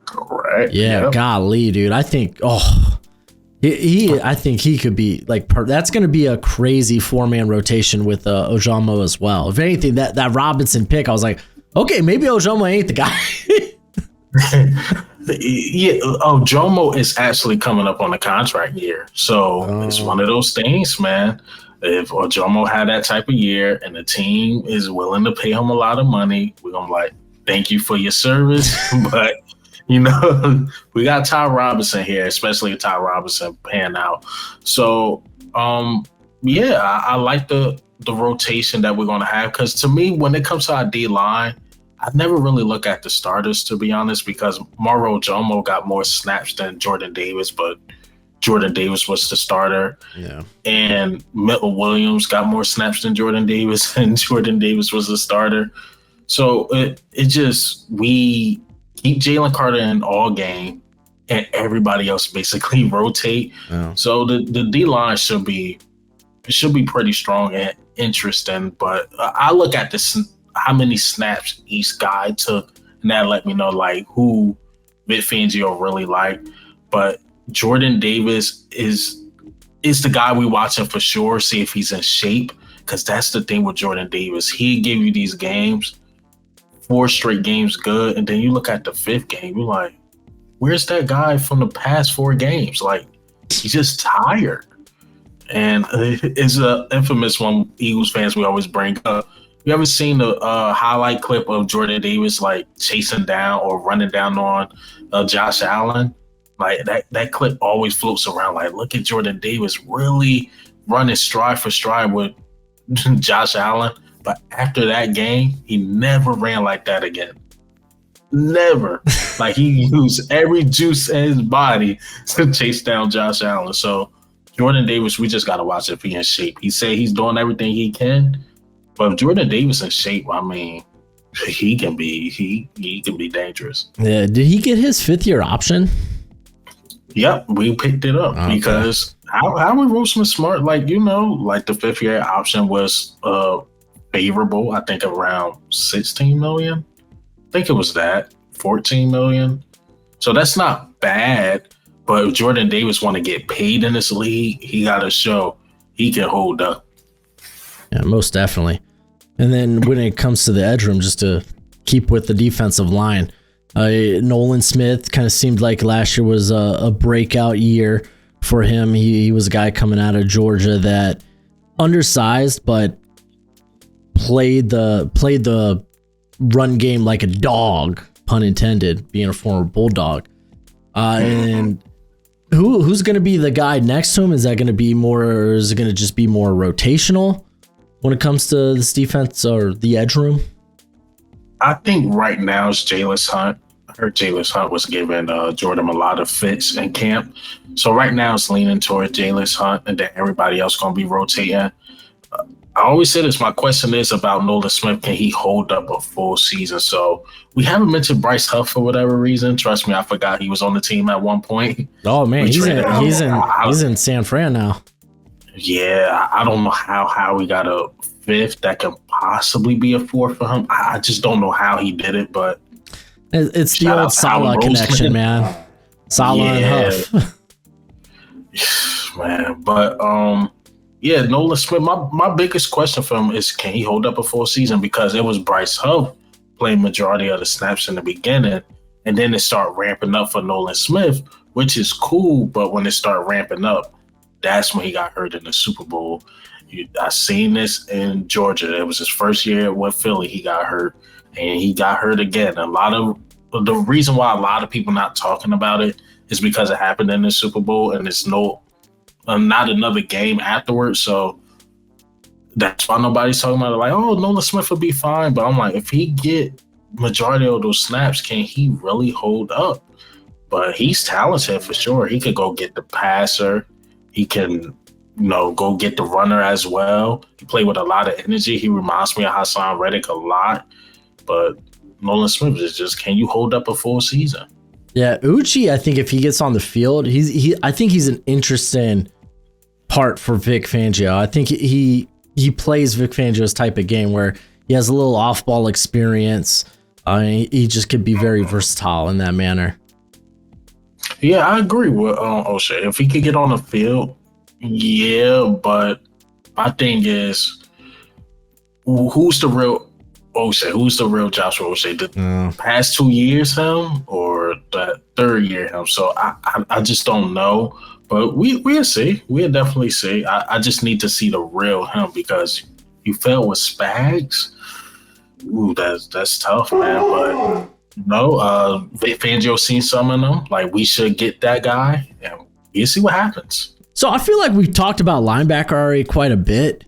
Correct. Yeah, yep. Golly, dude. I think I think he could be like that's going to be a crazy 4-man rotation with Ojomo as well. If anything, that Robinson pick, I was like, okay, maybe Ojomo ain't the guy. Yeah, Ojomo is actually coming up on a contract year, so it's one of those things, man. If Ojomo had that type of year and the team is willing to pay him a lot of money, we're gonna like, thank you for your service, but we got Ty Robinson here, especially Ty Robinson pan out. So, I like the rotation that we're gonna have, because to me, when it comes to our D line, I never really look at the starters, to be honest, because Moro Ojomo got more snaps than Jordan Davis, but Jordan Davis was the starter. Yeah. And Milton Williams got more snaps than Jordan Davis, and Jordan Davis was the starter. So we keep Jalen Carter in all game, and everybody else basically rotate. Oh. So the D-line should be pretty strong and interesting, but I look at this, how many snaps each guy took, and that let me know like who Vic Fangio really like. But Jordan Davis is the guy we watching for sure, see if he's in shape, because that's the thing with Jordan Davis. He give you these games, 4 straight games good, and then you look at the 5th game, you're like, where's that guy from the past 4 games? Like, he's just tired. And it's an infamous one Eagles fans we always bring up. You ever seen the highlight clip of Jordan Davis like chasing down or running down on Josh Allen? Like that clip always floats around. Like, look at Jordan Davis really running stride for stride with Josh Allen. But after that game, he never ran like that again. Never. Like, he used every juice in his body to chase down Josh Allen. So Jordan Davis, we just got to watch if he's in shape. He said he's doing everything he can. But if Jordan Davis in shape, I mean, he can be dangerous. Yeah. Did he get his 5th-year option? Yep, we picked it up because Howard Roseman smart, like the 5th-year option was favorable. I think around 16 million. I think it was that 14 million. So that's not bad. But if Jordan Davis want to get paid in this league, he got to show he can hold up. Yeah, most definitely. And then when it comes to the edge room, just to keep with the defensive line, Nolan Smith kind of seemed like last year was a breakout year for him. He was a guy coming out of Georgia that undersized, but played the run game like a dog, pun intended, being a former Bulldog. And who's going to be the guy next to him? Is that going to be more, or is it going to just be more rotational when it comes to this defense or the edge room? I think right now it's Jalis Hunt. I heard Jalis Hunt was giving Jordan a lot of fits in camp. So right now it's leaning towards Jalis Hunt, and then everybody else going to be rotating. I always say this. My question is about Nolan Smith. Can he hold up a full season? So we haven't mentioned Bryce Huff for whatever reason. Trust me, I forgot he was on the team at one point. Oh man, he's in San Fran now. Yeah, I don't know how we got a 5th that could possibly be a 4th for him. I just don't know how he did it, but it's the old Salah connection, man. Salah and Huff. Man, but Nolan Smith, my biggest question for him is, can he hold up a full season? Because it was Bryce Huff playing majority of the snaps in the beginning, and then it started ramping up for Nolan Smith, which is cool, but when it started ramping up, that's when he got hurt in the Super Bowl. I seen this in Georgia. It was his first year with Philly. He got hurt, and he got hurt again. A lot of the reason why a lot of people not talking about it is because it happened in the Super Bowl, and it's not another game afterwards. So that's why nobody's talking about it. Like, oh, Nolan Smith will be fine. But I'm like, if he get majority of those snaps, can he really hold up? But he's talented for sure. He could go get the passer. He can go get the runner as well. He played with a lot of energy. He reminds me of Hassan Reddick a lot. But Nolan Smith is just, can you hold up a full season? Yeah, Uchi, I think if he gets on the field, I think he's an interesting part for Vic Fangio. I think he plays Vic Fangio's type of game where he has a little off-ball experience. He just could be very versatile in that manner. Yeah, I agree with O'Shea. If he could get on the field, yeah, but my thing is, who's the real O'Shea? Who's the real Joshua O'Shea? The past 2 years him or that third year him? So I just don't know. But we'll see. We'll definitely see. I just need to see the real him because you fell with Spags. Ooh, that's tough, man. But no, Fangio seen some in them. Like, we should get that guy, and we'll see what happens. So I feel like we've talked about linebacker already quite a bit,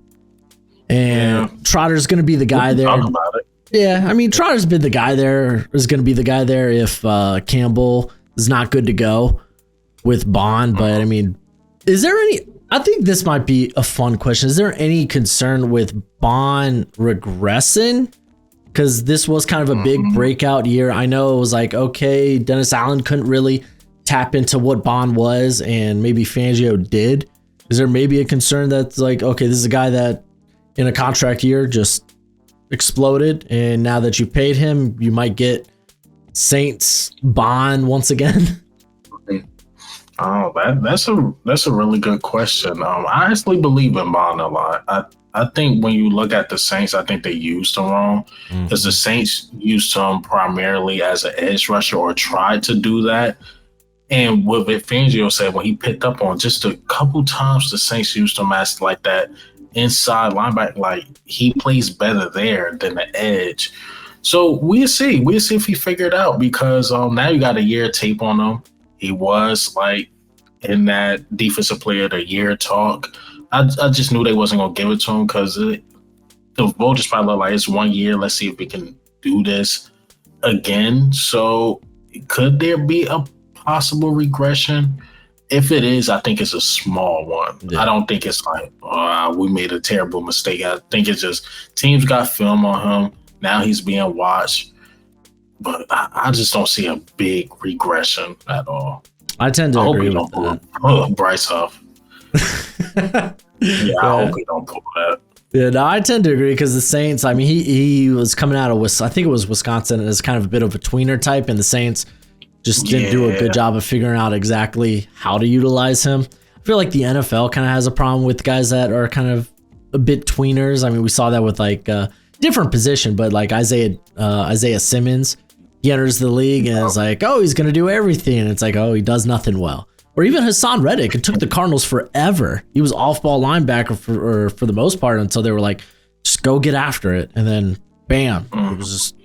and Trotter's going to be the guy there. Talk about it. Yeah, I mean, Trotter's been the guy there. Is going to be the guy there if Campbell is not good to go with Bond. But I mean, is there any? I think this might be a fun question. Is there any concern with Bond regressing? Because this was kind of a big breakout year. I know it was like, okay, Dennis Allen couldn't really tap into what Bond was, and maybe Fangio did. Is there maybe a concern that's like, okay, this is a guy that in a contract year just exploded, and now that you paid him, you might get Saints Bond once again? Oh, that's a really good question. I actually believe in Bond a lot. I think when you look at the Saints, I think they used him wrong because the Saints used him primarily as an edge rusher or tried to do that. And what Vic Fangio said when he picked up on just a couple times, the Saints used him as like that inside linebacker. Like, he plays better there than the edge. So we'll see. We'll see if he figured it out because now you got a year tape on him. He was like in that defensive player of the year talk. I just knew they wasn't going to give it to him because the voters probably look like it's 1 year. Let's see if we can do this again. So could there be a possible regression? If it is, I think it's a small one. Yeah. I don't think it's like, we made a terrible mistake. I think it's just teams got film on him. Now he's being watched. But I just don't see a big regression at all. I tend to agree with that. Bryce Huff. I hope we don't pull that. Yeah, no, I tend to agree because the Saints, I mean, he was coming out of I think it was Wisconsin as kind of a bit of a tweener type, and the Saints just didn't do a good job of figuring out exactly how to utilize him. I feel like the NFL kind of has a problem with guys that are kind of a bit tweeners. I mean, we saw that with like different position, but like Isaiah Simmons, he enters the league and it's like, oh, he's going to do everything. And it's like, oh, he does nothing well. Or even Hassan Reddick, it took the Cardinals forever. He was off-ball linebacker for the most part until they were like, just go get after it. And then, bam, it was just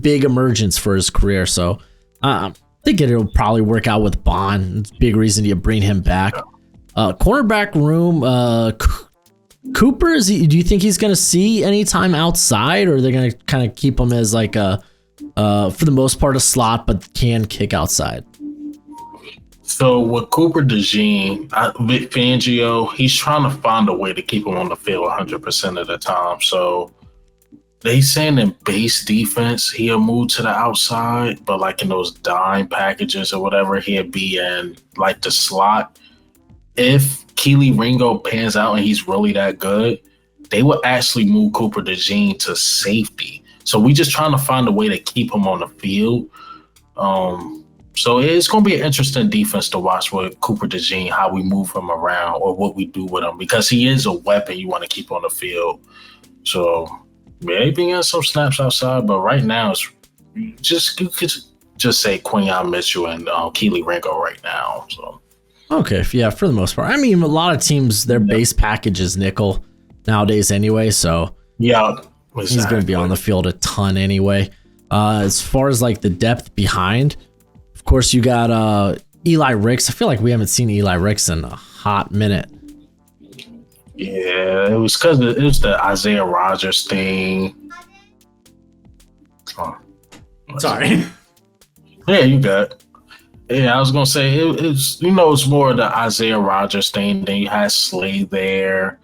big emergence for his career. So I think it'll probably work out with Bond. It's a big reason to bring him back. Cornerback room, Cooper, do you think he's going to see any time outside, or are they going to kind of keep him as like a, for the most part, a slot, but can kick outside? So with Cooper DeJean, Vic Fangio, he's trying to find a way to keep him on the field 100% of the time. So they saying in base defense, he'll move to the outside, but like in those dime packages or whatever, he'll be in like the slot. If Keely Ringo pans out and he's really that good, they will actually move Cooper DeJean to safety. So we just trying to find a way to keep him on the field. So it's going to be an interesting defense to watch with Cooper DeJean, how we move him around or what we do with him, because he is a weapon you want to keep on the field. So maybe in some snaps outside, but right now you could just say Quinyon Mitchell and Keely Ringo right now. So okay, yeah, for the most part. I mean, a lot of teams, their base package is nickel nowadays anyway, so yeah, exactly. He's going to be on the field a ton anyway. As far as like the depth behind, of course, you got Eli Ricks. I feel like we haven't seen Eli Ricks in a hot minute. Yeah, it was because it was the Isaiah Rodgers thing. Sorry. Yeah, you got it. Yeah, I was gonna say it's it's more of the Isaiah Rogers thing. Then you had Slay there.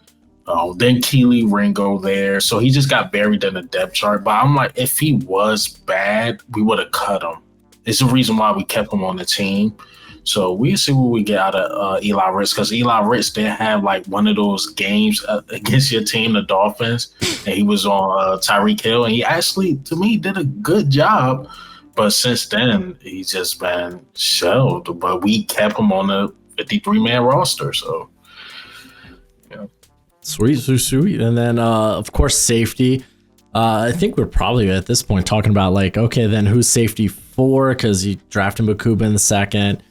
Then Keely Ringo there. So he just got buried in the depth chart. But I'm like, if he was bad, we would have cut him. It's the reason why we kept him on the team. So we see what we get out of Eli Ricks, because Eli Ricks did have like one of those games against your team, the Dolphins, and he was on Tyreek Hill, and he actually, to me, did a good job. But since then, he's just been shelved. But we kept him on the 53-man roster. So, yeah. Sweet. And then, of course, safety. I think we're probably at this point talking about like, okay, then who's safety for? Because you drafted Makuba in the second.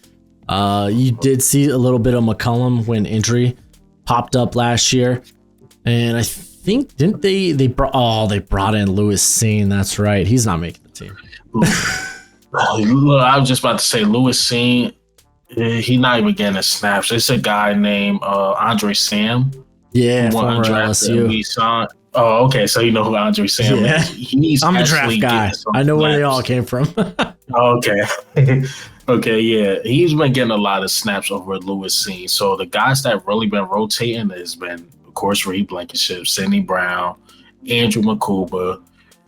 You did see a little bit of McCollum when injury popped up last year, and I think didn't they brought in Lewis Seen. That's right, he's not making the team. I was just about to say Lewis Seen. He's not even getting a snaps. It's a guy named Andre Sam. Yeah, former LSU. Oh, okay. So you know who Andre Sam is. I'm a draft guy. I know where they all came from. Okay. Okay, yeah. He's been getting a lot of snaps over Lewis Seen. So the guys that really been rotating has been, of course, Reed Blankenship, Sidney Brown, Andrew Makuba,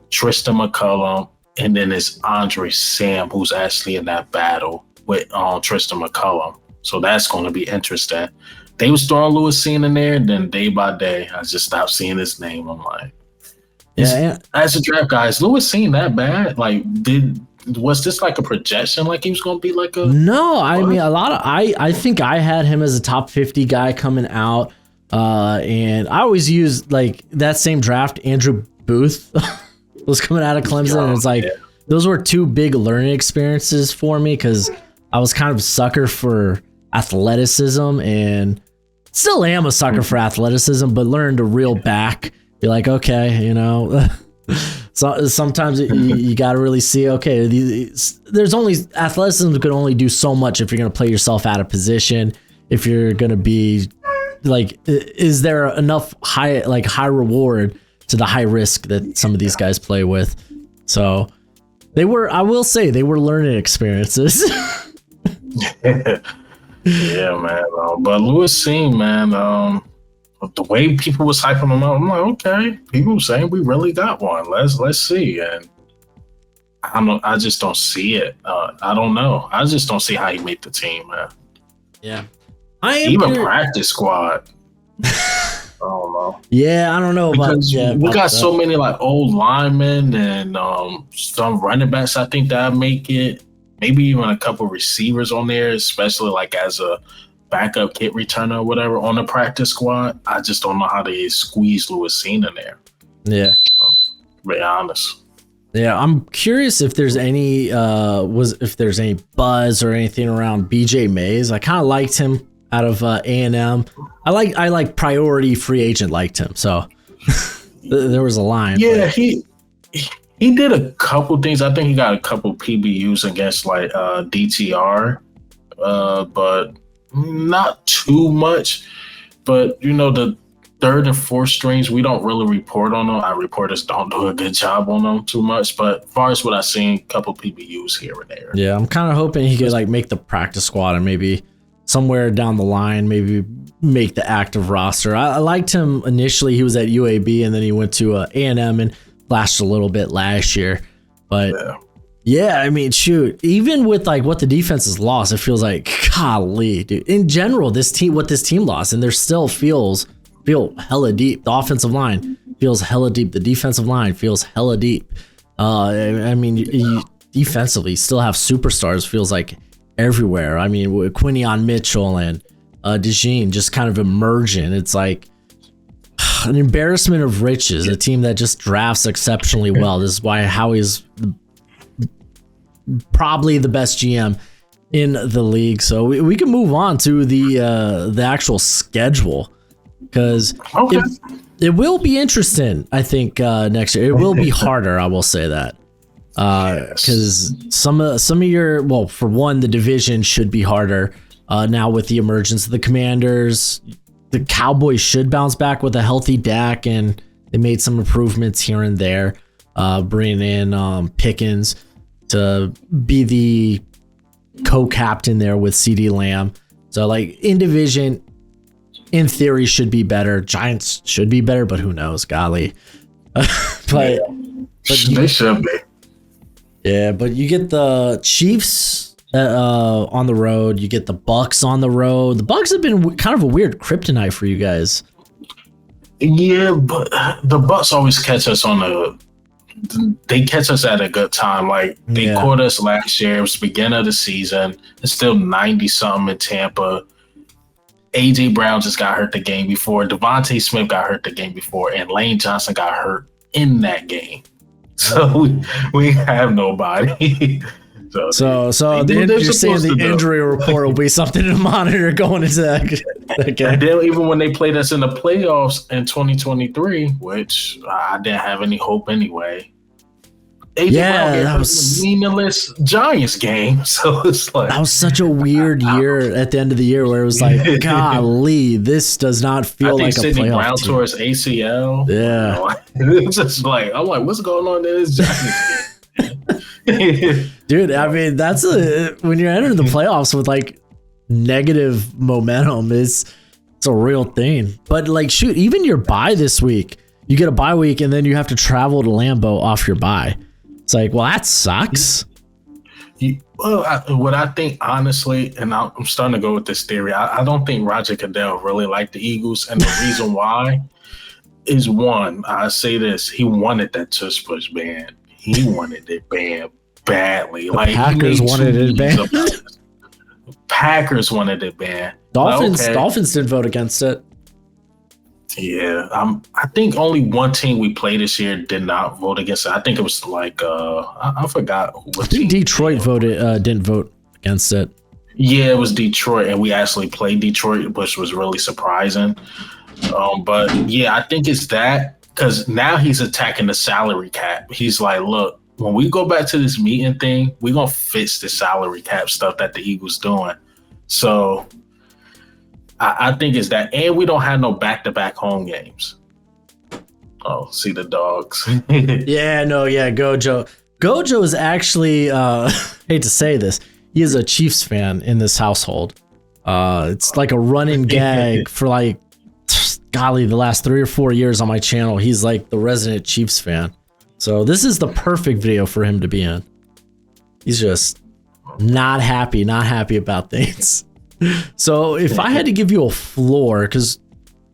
Tristan McCullum, and then it's Andre Sam, who's actually in that battle with Tristan McCullum. So that's going to be interesting. They was throwing Lewis Seen in there, and then day by day, I just stopped seeing his name. I'm like, as a draft guy, is Lewis Seen that bad? Like, was this like a projection? Like he was going to be like a? No, I mean I think I had him as a top 50 guy coming out, and I always use like that same draft. Andrew Booth was coming out of Clemson, and it's like those were two big learning experiences for me because I was kind of a sucker for athleticism and still am a sucker for athleticism, but learned to reel back. Be like, okay, So sometimes you got to really see, okay, there's only athleticism can only do so much if you're going to play yourself out of position. If you're going to be like, is there enough high reward to the high risk that some of these guys play with? So I will say they were learning experiences. Yeah, man. But Lewis Seen, man, the way people was hyping him out, I'm like, okay, people saying we really got one. Let's see. And I just don't see it. I don't know. I just don't see how he made the team, man. Yeah. Practice squad. I don't know. Yeah, I don't know we got so many like old linemen and some running backs. I think that make it. Maybe even a couple receivers on there, especially like as a backup kit returner or whatever on the practice squad. I just don't know how they squeeze Lewis Seen in there. Yeah. To be honest. Yeah, I'm curious if there's any buzz or anything around BJ Mays. I kind of liked him out of A&M. I like priority free agent liked him. So there was a line. Yeah, he did a couple things. I think he got a couple PBUs against like DTR, but not too much. But the third and fourth strings, we don't really report on them. Our reporters don't do a good job on them too much. But as far as what I've seen, a couple PBUs here and there. Yeah, I'm kind of hoping he could like make the practice squad and maybe somewhere down the line, maybe make the active roster. I liked him initially. He was at UAB and then he went to A&M and flashed a little bit last year. But yeah, I mean, shoot, even with like what the defense has lost, it feels like, golly, dude. In general, this team lost, and there still feel hella deep. The offensive line feels hella deep. The defensive line feels hella deep. I mean, you defensively still have superstars, feels like everywhere. I mean, with Quinion Mitchell and DeJean just kind of emerging. It's like an embarrassment of riches, a team that just drafts exceptionally well. This is why Howie's probably the best GM in the league. So we can move on to the actual schedule, because it will be interesting. I think next year it will be harder. I will say that because some of your, well, for one, the division should be harder now with the emergence of the Commanders. The Cowboys should bounce back with a healthy Dak, and they made some improvements here and there, bringing in Pickens to be the co-captain there with CD Lamb. So like in division, in theory, should be better. Giants should be better, but who knows? Golly. But they should be. Yeah, but you get the Chiefs on the road. You get the Bucks on the road. The Bucks have been kind of a weird kryptonite for you guys. Yeah, but the Bucks always catch us they catch us at a good time. Like they caught us last year. It was the beginning of the season. It's still 90-something in Tampa. AJ Brown just got hurt the game before. Devontae Smith got hurt the game before, and Lane Johnson got hurt in that game. So we have nobody. So you're saying the injury report will be something to monitor going into that game. And then even when they played us in the playoffs in 2023, which I didn't have any hope anyway. That was a meaningless Giants game. So it's like that was such a weird year at the end of the year where it was like, golly, this does not feel like a playoff Brown team. tore his ACL. Yeah, it's just like I'm like, what's going on in this Giants game? Dude, I mean, that's when you're entering the playoffs with like negative momentum, it's a real thing. But like, shoot, even your bye this week, you get a bye week and then you have to travel to Lambeau off your bye. It's like, well, that sucks. What I think, honestly, and I'm starting to go with this theory, I don't think Roger Goodell really liked the Eagles. And the reason why is, one, I say this, he wanted that tush push ban. He wanted it banned badly. The Packers wanted it banned. Packers wanted it banned. Dolphins did vote against it. Yeah, I think only one team we played this year did not vote against it. I think it was like I forgot. I think Detroit didn't vote against it. Yeah, it was Detroit, and we actually played Detroit, which was really surprising. But yeah, I think it's that because now he's attacking the salary cap. He's like, look, when we go back to this meeting thing, we're gonna fix the salary cap stuff that the Eagles doing. So I think it's that, and we don't have no back-to-back home games. Oh, see the dogs. Gojo. Gojo is actually, hate to say this, he is a Chiefs fan in this household. It's like a running gag for like, golly, the last 3 or 4 years on my channel. He's like the resident Chiefs fan. So this is the perfect video for him to be in. He's just not happy about things. So if I had to give you a floor, because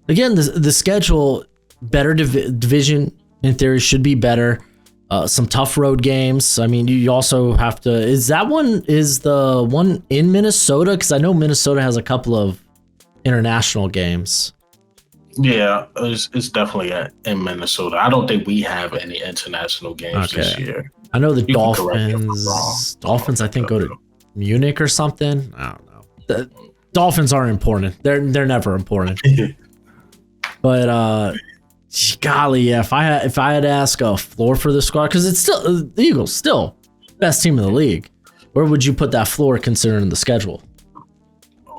again, the schedule, better division in theory should be better. Some tough road games. I mean, you also have to. Is the one in Minnesota? Because I know Minnesota has a couple of international games. Yeah, it's definitely in Minnesota. I don't think we have any international games this year. I know the Dolphins, I think, go to Munich or something. I don't know. The Dolphins aren't important. They're never important. But golly, yeah, if I had to ask a floor for the squad, because it's still the Eagles, still best team in the league. Where would you put that floor considering the schedule?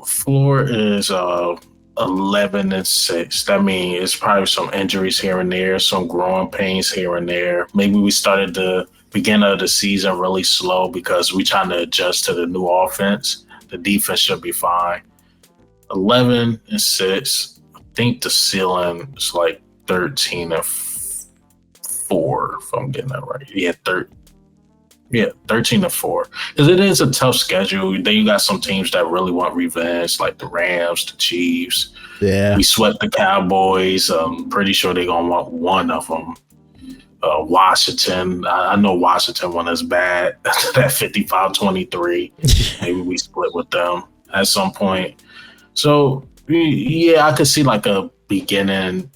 Floor is 11-6. That means it's probably some injuries here and there, some growing pains here and there. Maybe we started the beginning of the season really slow because we're trying to adjust to the new offense. The defense should be fine. 11-6. I think the ceiling is like 13-4, if I'm getting that right. Yeah, 13-4. Because it is a tough schedule. Then you got some teams that really want revenge, like the Rams, the Chiefs. Yeah. We swept the Cowboys. I'm pretty sure they're going to want one of them. Washington. I know Washington won us bad. That 55-23. Maybe we split with them at some point. So, yeah, I could see like a beginning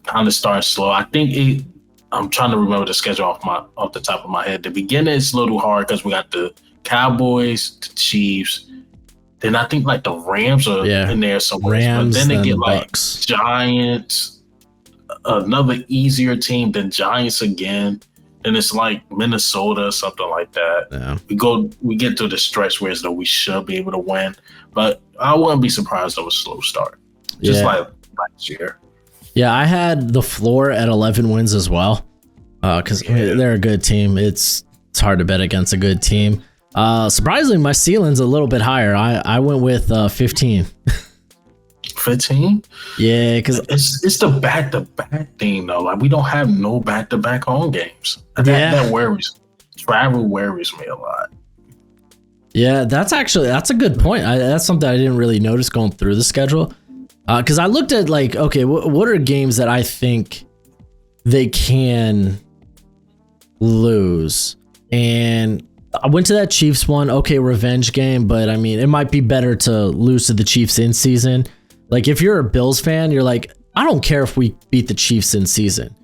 kind of starting slow. I think I'm trying to remember the schedule off the top of my head. The beginning is a little hard because we got the Cowboys, the Chiefs. Then I think like the Rams are in there somewhere. Rams, but then they get Bucks. Like Giants, another easier team than Giants again. And it's like Minnesota or something like that. Yeah. We get to the stretch where it's though we should be able to win. But I wouldn't be surprised of a slow start. Just like last year. Yeah, I had the floor at 11 wins as well. Because they're a good team. It's hard to bet against a good team. Surprisingly, my ceiling's a little bit higher. I went with 15. 15? Yeah, because it's the back-to-back thing though. Like we don't have no back-to-back home games. That worries. Travel worries me a lot. Yeah, that's a good point. That's something I didn't really notice going through the schedule. Because I looked at like, okay, what are games that I think they can lose? And I went to that Chiefs one. Okay, revenge game, but I mean, it might be better to lose to the Chiefs in season. Like if you're a Bills fan, you're like, I don't care if we beat the Chiefs in season.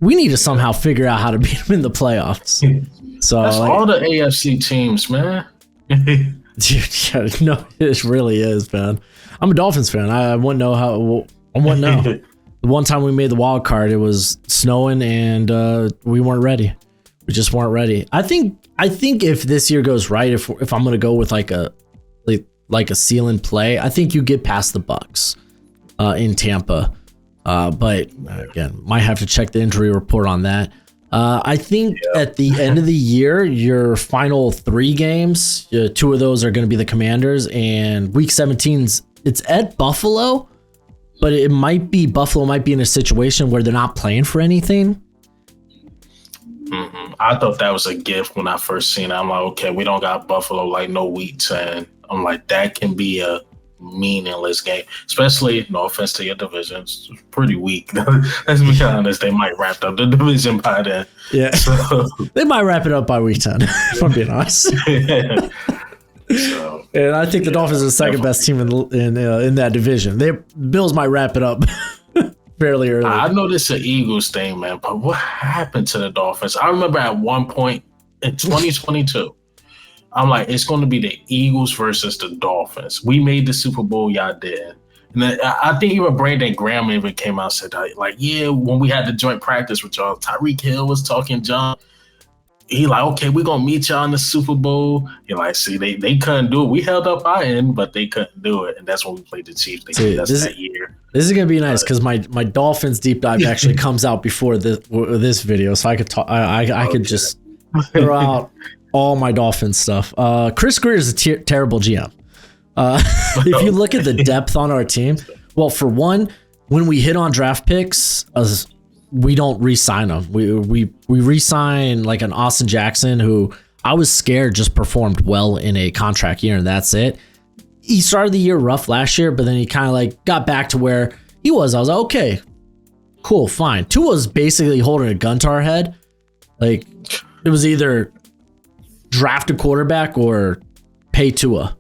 We need to somehow figure out how to beat them in the playoffs. So that's like, all the AFC teams, man. Dude, yeah, no, it really is, man. I'm a Dolphins fan. I wouldn't know how. I wouldn't know. The one time we made the wild card, it was snowing and we weren't ready. We just weren't ready. I think if this year goes right, if I'm gonna go with like a ceiling play, I think you get past the Bucks in Tampa. But again, might have to check the injury report on that. I think at the end of the year, your final 3 games, 2 of those are going to be the Commanders, and Week 17's it's at Buffalo, but Buffalo might be in a situation where they're not playing for anything. Mm-hmm. I thought that was a gift when I first seen it. I'm like, okay, we don't got Buffalo like no Week 10. I'm like, that can be a meaningless game, especially no offense to your division, it's pretty weak. Let's be honest, they might wrap up the division by then. Yeah, so. They might wrap it up by Week 10 if I'm being honest. So, and I think the Dolphins are the second best team in that division. The Bills might wrap it up fairly early. I know this is an Eagles thing, man, but what happened to the Dolphins? I remember at one point in 2022 I'm like, it's going to be the Eagles versus the Dolphins. We made the Super Bowl, y'all didn't. And then I think even Brandon Graham even came out and said, like, yeah, when we had the joint practice with y'all, Tyreek Hill was talking John. He like, okay, we're going to meet y'all in the Super Bowl. He like, see, they couldn't do it. We held up our end, but they couldn't do it. And that's when we played the Chiefs. They beat us that year. This is going to be nice because my Dolphins deep dive actually comes out before this video. So I could talk. I could just throw out all my Dolphins stuff. Chris Greer is a terrible GM. If you look at the depth on our team, well, for one, when we hit on draft picks, we don't re-sign them. We re-sign like an Austin Jackson, who I was scared just performed well in a contract year, and that's it. He started the year rough last year, but then he kind of like got back to where he was. I was like, okay, cool, fine. Tua's basically holding a gun to our head. Like, it was either draft a quarterback or pay Tua.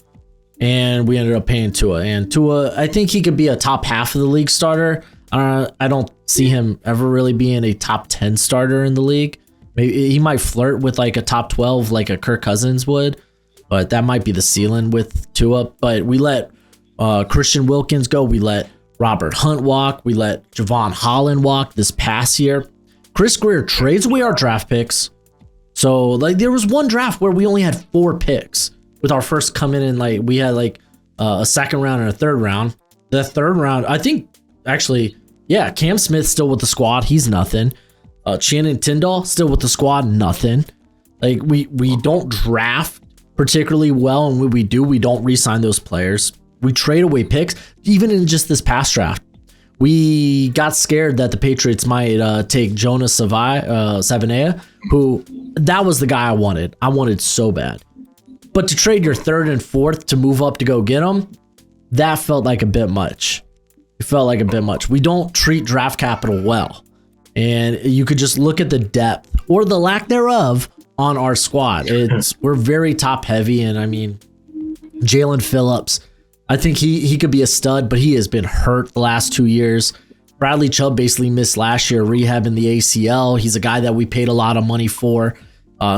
And we ended up paying Tua. And Tua, I think he could be a top half of the league starter. I don't see him ever really being a top 10 starter in the league. Maybe he might flirt with like a top 12 like a Kirk Cousins would, but that might be the ceiling with Tua. But we let Christian Wilkins go. We let Robert Hunt walk. We let Javon Holland walk this past year. Chris Greer trades away our draft picks. So like there was one draft where we only had 4 picks with our first coming in. Like we had like a second round and a third round. The third round, I think actually, yeah, Cam Smith still with the squad. He's nothing. Shannon Tyndall still with the squad. Nothing. Like we don't draft particularly well, and when we do, we don't re-sign those players. We trade away picks. Even in just this past draft, we got scared that the Patriots might take Jonas Savaiinaea, who that was the guy I wanted. I wanted so bad. But to trade your third and fourth to move up to go get him, that felt like a bit much. It felt like a bit much. We don't treat draft capital well. And you could just look at the depth or the lack thereof on our squad. We're very top heavy. And I mean, Jalen Phillips, I think he could be a stud, but he has been hurt the last 2 years. Bradley Chubb basically missed last year rehabbing the ACL. He's a guy that we paid a lot of money for.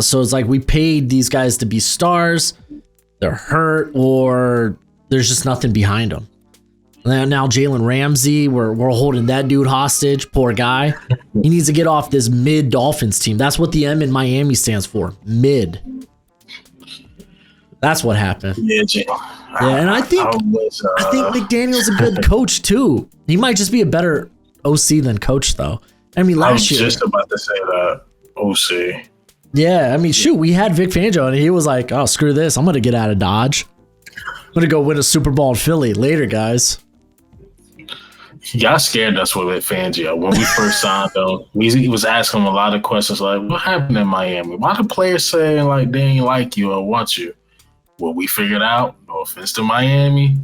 So it's like we paid these guys to be stars. They're hurt or there's just nothing behind them. Now Jalen Ramsey, we're holding that dude hostage. Poor guy. He needs to get off this mid Dolphins team. That's what the M in Miami stands for. Mid. That's what happened. Yeah, and I think McDaniel's a good coach too. He might just be a better OC than coach though. I mean, last year. I was just about to say that OC. Yeah, I mean, shoot, we had Vic Fangio, and he was like, "Oh, screw this! I'm gonna get out of Dodge. I'm gonna go win a Super Bowl in Philly later, guys." Y'all scared us with Fangio when we first signed him. He was asking him a lot of questions like, "What happened in Miami? Why the players saying like they ain't like you or want you?" Well, we figured out. No offense to Miami.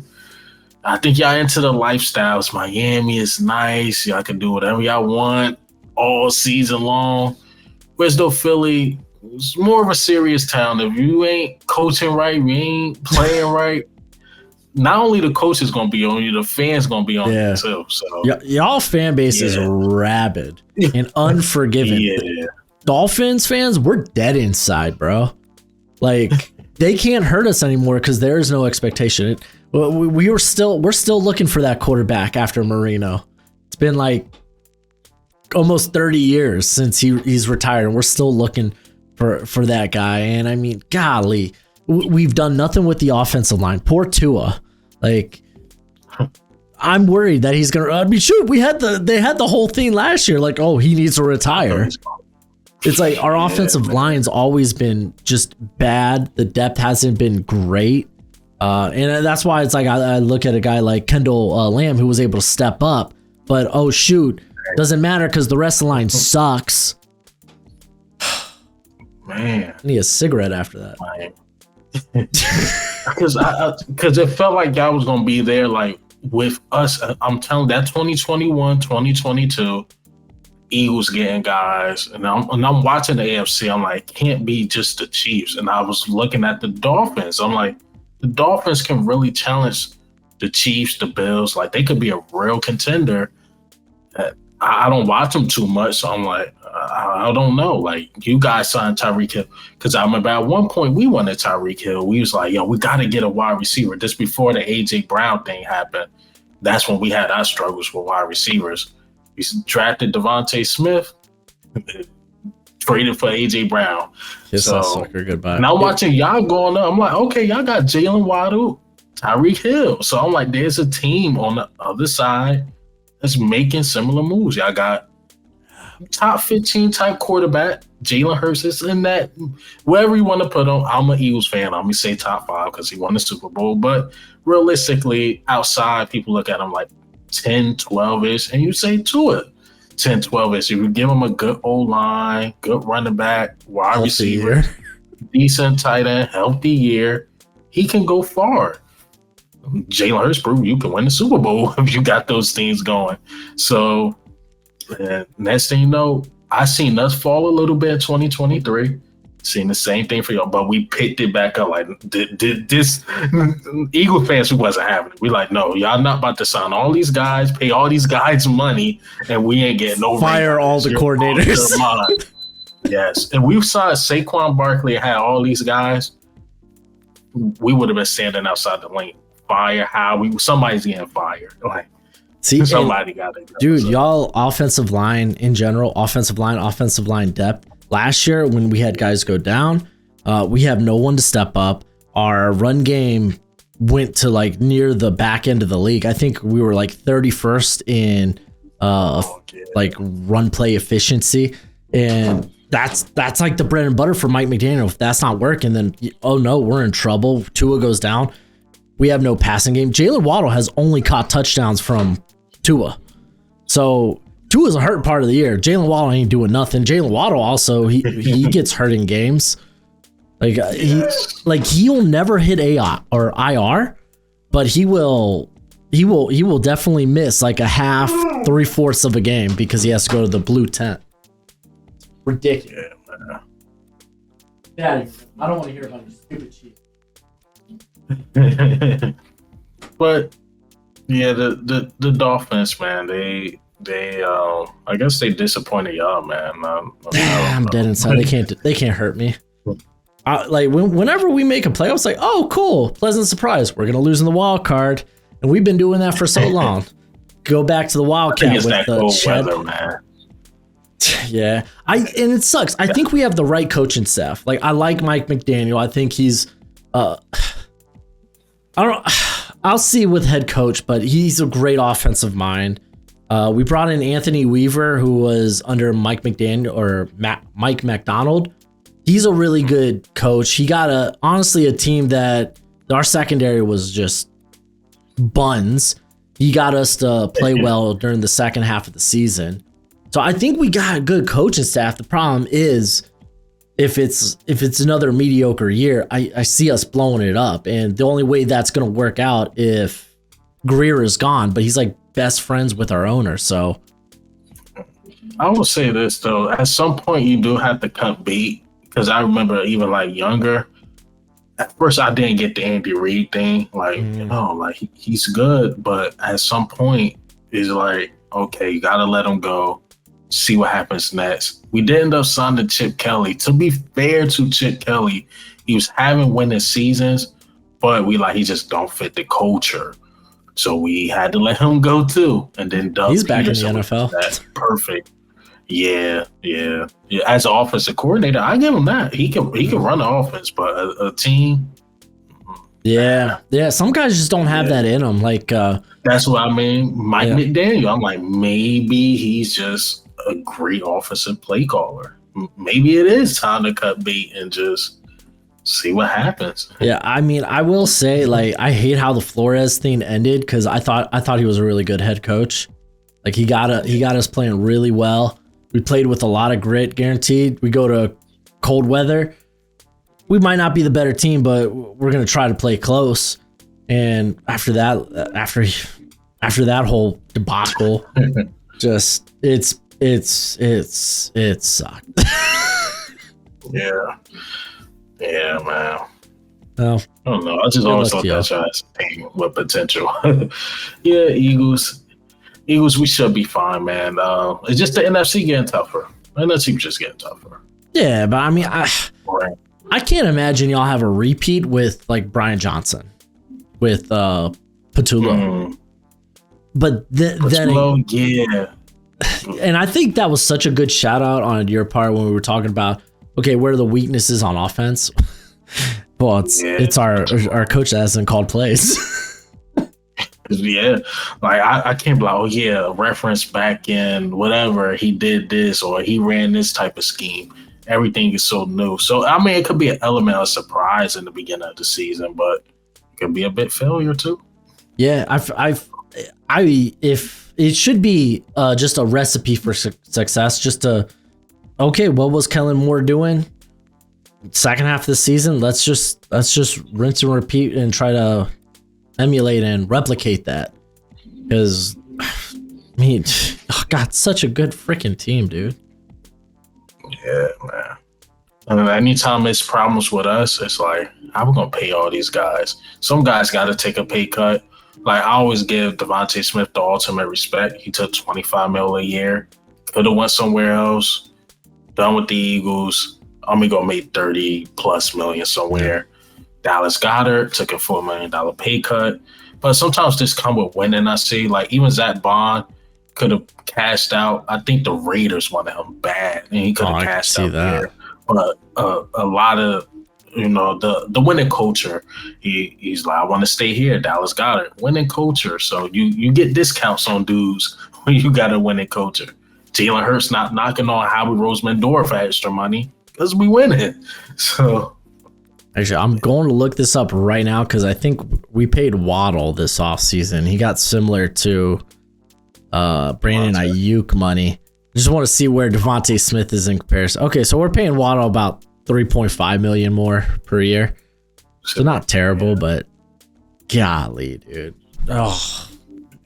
I think y'all into the lifestyles. Miami is nice. Y'all can do whatever y'all want all season long. Whereas though Philly is more of a serious town. If you ain't coaching right, you ain't playing right, not only the coach is going to be on you, the fans going to be on you too. So y'all fan base is rabid and unforgiving. Yeah. Dolphins fans, we're dead inside, bro. Like they can't hurt us anymore because there is no expectation. We're still looking for that quarterback after Marino. It's been like almost 30 years since he's retired, and we're still looking for that guy. And I mean, golly, we've done nothing with the offensive line. Poor Tua. Like, I'm worried that he's gonna. I mean, shoot, they had the whole thing last year. Like, oh, he needs to retire. It's like our offensive line's always been just bad. The depth hasn't been great. And that's why it's like I look at a guy like Kendall Lamb who was able to step up, but oh shoot, doesn't matter because the rest of the line sucks. Man, I need a cigarette after that. Because it felt like y'all was gonna be there like with us. I'm telling that 2021, 2022, Eagles getting guys, and I'm watching the AFC. I'm like, can't be just the Chiefs. And I was looking at the Dolphins. I'm like, the Dolphins can really challenge the Chiefs, the Bills. Like they could be a real contender. I don't watch them too much, so I'm like, I don't know. Like you guys signed Tyreek Hill because I remember at one point we wanted Tyreek Hill. We was like, yo, we got to get a wide receiver. Just before the AJ Brown thing happened, that's when we had our struggles with wide receivers. We drafted Devontae Smith, traded for AJ Brown. Kiss that sucker goodbye. And I'm watching y'all going up. I'm like, okay, y'all got Jalen Waddle, Tyreek Hill. So I'm like, there's a team on the other side that's making similar moves. Y'all got top 15 type quarterback. Jalen Hurts is in that. Wherever you want to put him, I'm an Eagles fan. I'm going to say top 5 because he won the Super Bowl. But realistically, outside, people look at him like 10, 12-ish, and you say to it. 10, 12-ish. If you give him a good O-line, good running back, wide receiver, decent tight end, healthy year, he can go far. Jalen Hurts proved you can win the Super Bowl if you got those things going. So, next thing you know, I seen us fall a little bit in 2023. Seen the same thing for y'all, but we picked it back up. Like, this Eagle fans who wasn't having it. We like, no, y'all not about to sign all these guys, pay all these guys money, and we ain't getting no fire all the coordinators. Yes, and we've signed Saquon Barkley and had all these guys. We would have been standing outside the lane. Fire, somebody's getting fired. Like, see, somebody got it. Dude, y'all offensive line in general, offensive line depth. Last year, when we had guys go down, we have no one to step up. Our run game went to like near the back end of the league. I think we were like 31st in like run play efficiency, and that's like the bread and butter for Mike McDaniel. If that's not working, then oh no, we're in trouble. Tua goes down. We have no passing game. Jalen Waddle has only caught touchdowns from Tua, so Tua's a hurt part of the year. Jalen Waddle ain't doing nothing. Jalen Waddle also he gets hurt in games. Like he'll never hit AI or IR, but he will definitely miss like a half, 3/4 of a game because he has to go to the blue tent. Ridiculous. Yeah, Daddy, I don't want to hear about your stupid Chiefs. But yeah, the Dolphins, man, they I guess they disappointed y'all, man. I'm dead inside. They can't hurt me. Like whenever we make a play, I was like, oh cool, pleasant surprise. We're gonna lose in the wild card, and we've been doing that for so long. Go back to the Wildcat with the cold weather, man. Yeah, and it sucks. I think we have the right coaching staff. Like I like Mike McDaniel. I think he's I'll see with head coach, but he's a great offensive mind. We brought in Anthony Weaver, who was under Mike McDaniel or Mike McDonald. he's a really good coach. He got honestly a team that our secondary was just buns. He got us to play well during the second half of the season. So I think we got a good coaching staff. The problem is if it's another mediocre year, I see us blowing it up. And the only way that's going to work out if Greer is gone, but he's like best friends with our owner. So I will say this though, at some point you do have to cut bait, because I remember even like younger, at first I didn't get the Andy Reid thing. Like, like he's good, but at some point it's like, okay, you got to let him go. See what happens next. We did end up signing Chip Kelly. To be fair to Chip Kelly, he was having winning seasons, but he just don't fit the culture. So we had to let him go too. And then he's back in the NFL. That's perfect. Yeah. As an offensive coordinator, I give him that. He can run the offense, but a team. Yeah. Some guys just don't have that in them. Like that's what I mean. Mike McDaniel. I'm like, maybe he's just a great offensive play caller. Maybe it is time to cut bait and just see what happens. Yeah, I mean, I will say, like, I hate how the Flores thing ended, because I thought he was a really good head coach. Like, he got us playing really well. We played with a lot of grit, guaranteed. We go to cold weather. We might not be the better team, but we're gonna try to play close. And after that whole debacle, just it sucked. Yeah, man. Oh, I don't know. I just always thought that y'all had some team with potential. Yeah, Eagles, we should be fine, man. It's just the NFC getting tougher. NFC just getting tougher. Yeah, but I mean, I can't imagine y'all have a repeat with like Brian Johnson, with Patullo. But Patullo, yeah. And I think that was such a good shout out on your part when we were talking about, okay, where are the weaknesses on offense? Well, it's our coach that hasn't called plays. Yeah, like I can't be like, oh yeah, reference back in whatever he did this or he ran this type of scheme. Everything is so new. So I mean, it could be an element of surprise in the beginning of the season, but it could be a bit failure too. Yeah, if it should be just a recipe for success. Just okay, what was Kellen Moore doing? Second half of the season, let's just rinse and repeat and try to emulate and replicate that. Because I mean, God, such a good freaking team, dude. Yeah, man. And anytime there's problems with us, it's like, how we gonna pay all these guys? Some guys got to take a pay cut. Like, I always give Devontae Smith the ultimate respect. He took $25 million a year. Could have went somewhere else. Done with the Eagles. I'm gonna go make $30+ million somewhere. Dallas Goedert took a $4 million pay cut. But sometimes this come with winning. I see, like, even Zach Bond could have cashed out. I think the Raiders wanted him bad, and he could have cashed out there. But a lot of, the winning culture, he's like, I want to stay here, Dallas Goedert. Winning culture. So you get discounts on dudes when you got a winning culture. Jalen Hurts not knocking on Howie Roseman door for extra money because we winning. So actually, I'm going to look this up right now because I think we paid Waddle this offseason. He got similar to Brandon Ayuk money. I just want to see where Devontae Smith is in comparison. Okay, so we're paying Waddle about $3.5 million more per year. So not terrible, but golly, dude. Oh,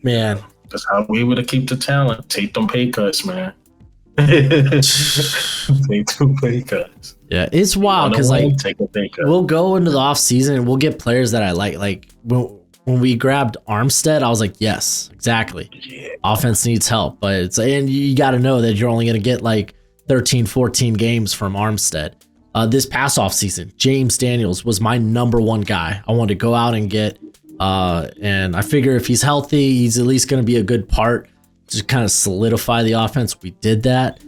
man. That's how we would have keep the talent. Take them pay cuts, man. Take 2 pay cuts. Yeah, it's wild because take a pay cut. We'll go into the offseason and we'll get players that I like. Like when we grabbed Armstead, I was like, yes, exactly. Yeah. Offense needs help, but and you got to know that you're only going to get like 13, 14 games from Armstead. This past offseason, James Daniels was my number one guy. I wanted to go out and get, and I figure if he's healthy, he's at least going to be a good part to kind of solidify the offense. We did that.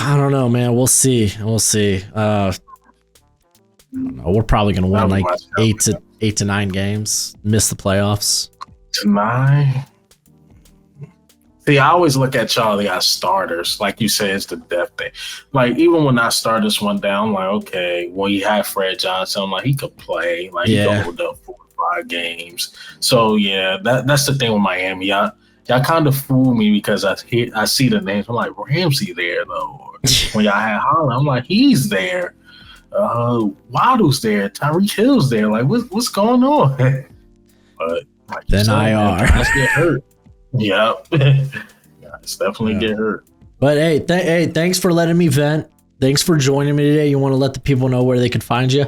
I don't know, man. We'll see. I don't know. We're probably going to win like 8 to 9 games, miss the playoffs. To 9? See, I always look at Charlie as starters. Like you said, it's the death thing. Like, even when our starters went down, I'm like, okay, when you have Fred Johnson, I'm like, he could play. Like, he could hold up 4 or 5 games. So, yeah, that's the thing with Miami. Y'all kind of fool me because I see the names. I'm like, Ramsey there, though. Or when y'all had Holland, I'm like, he's there. Waddle's there. Tyreek Hill's there. Like, what's going on? But like then said, IR. Guys get hurt. Yep. Guys definitely get hurt. But hey, thanks for letting me vent. Thanks for joining me today. You want to let the people know where they can find you?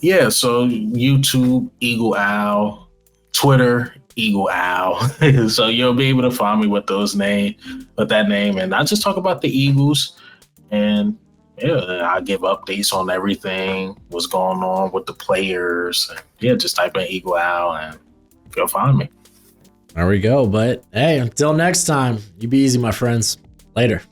Yeah, so YouTube, Eagle Owl, Twitter, Eagle Owl. So you'll be able to find me with that name. And I just talk about the Eagles, and yeah, I give updates on everything, what's going on with the players. And yeah, just type in Eagle Owl and you'll find me. There we go. But hey, until next time, you be easy, my friends. Later.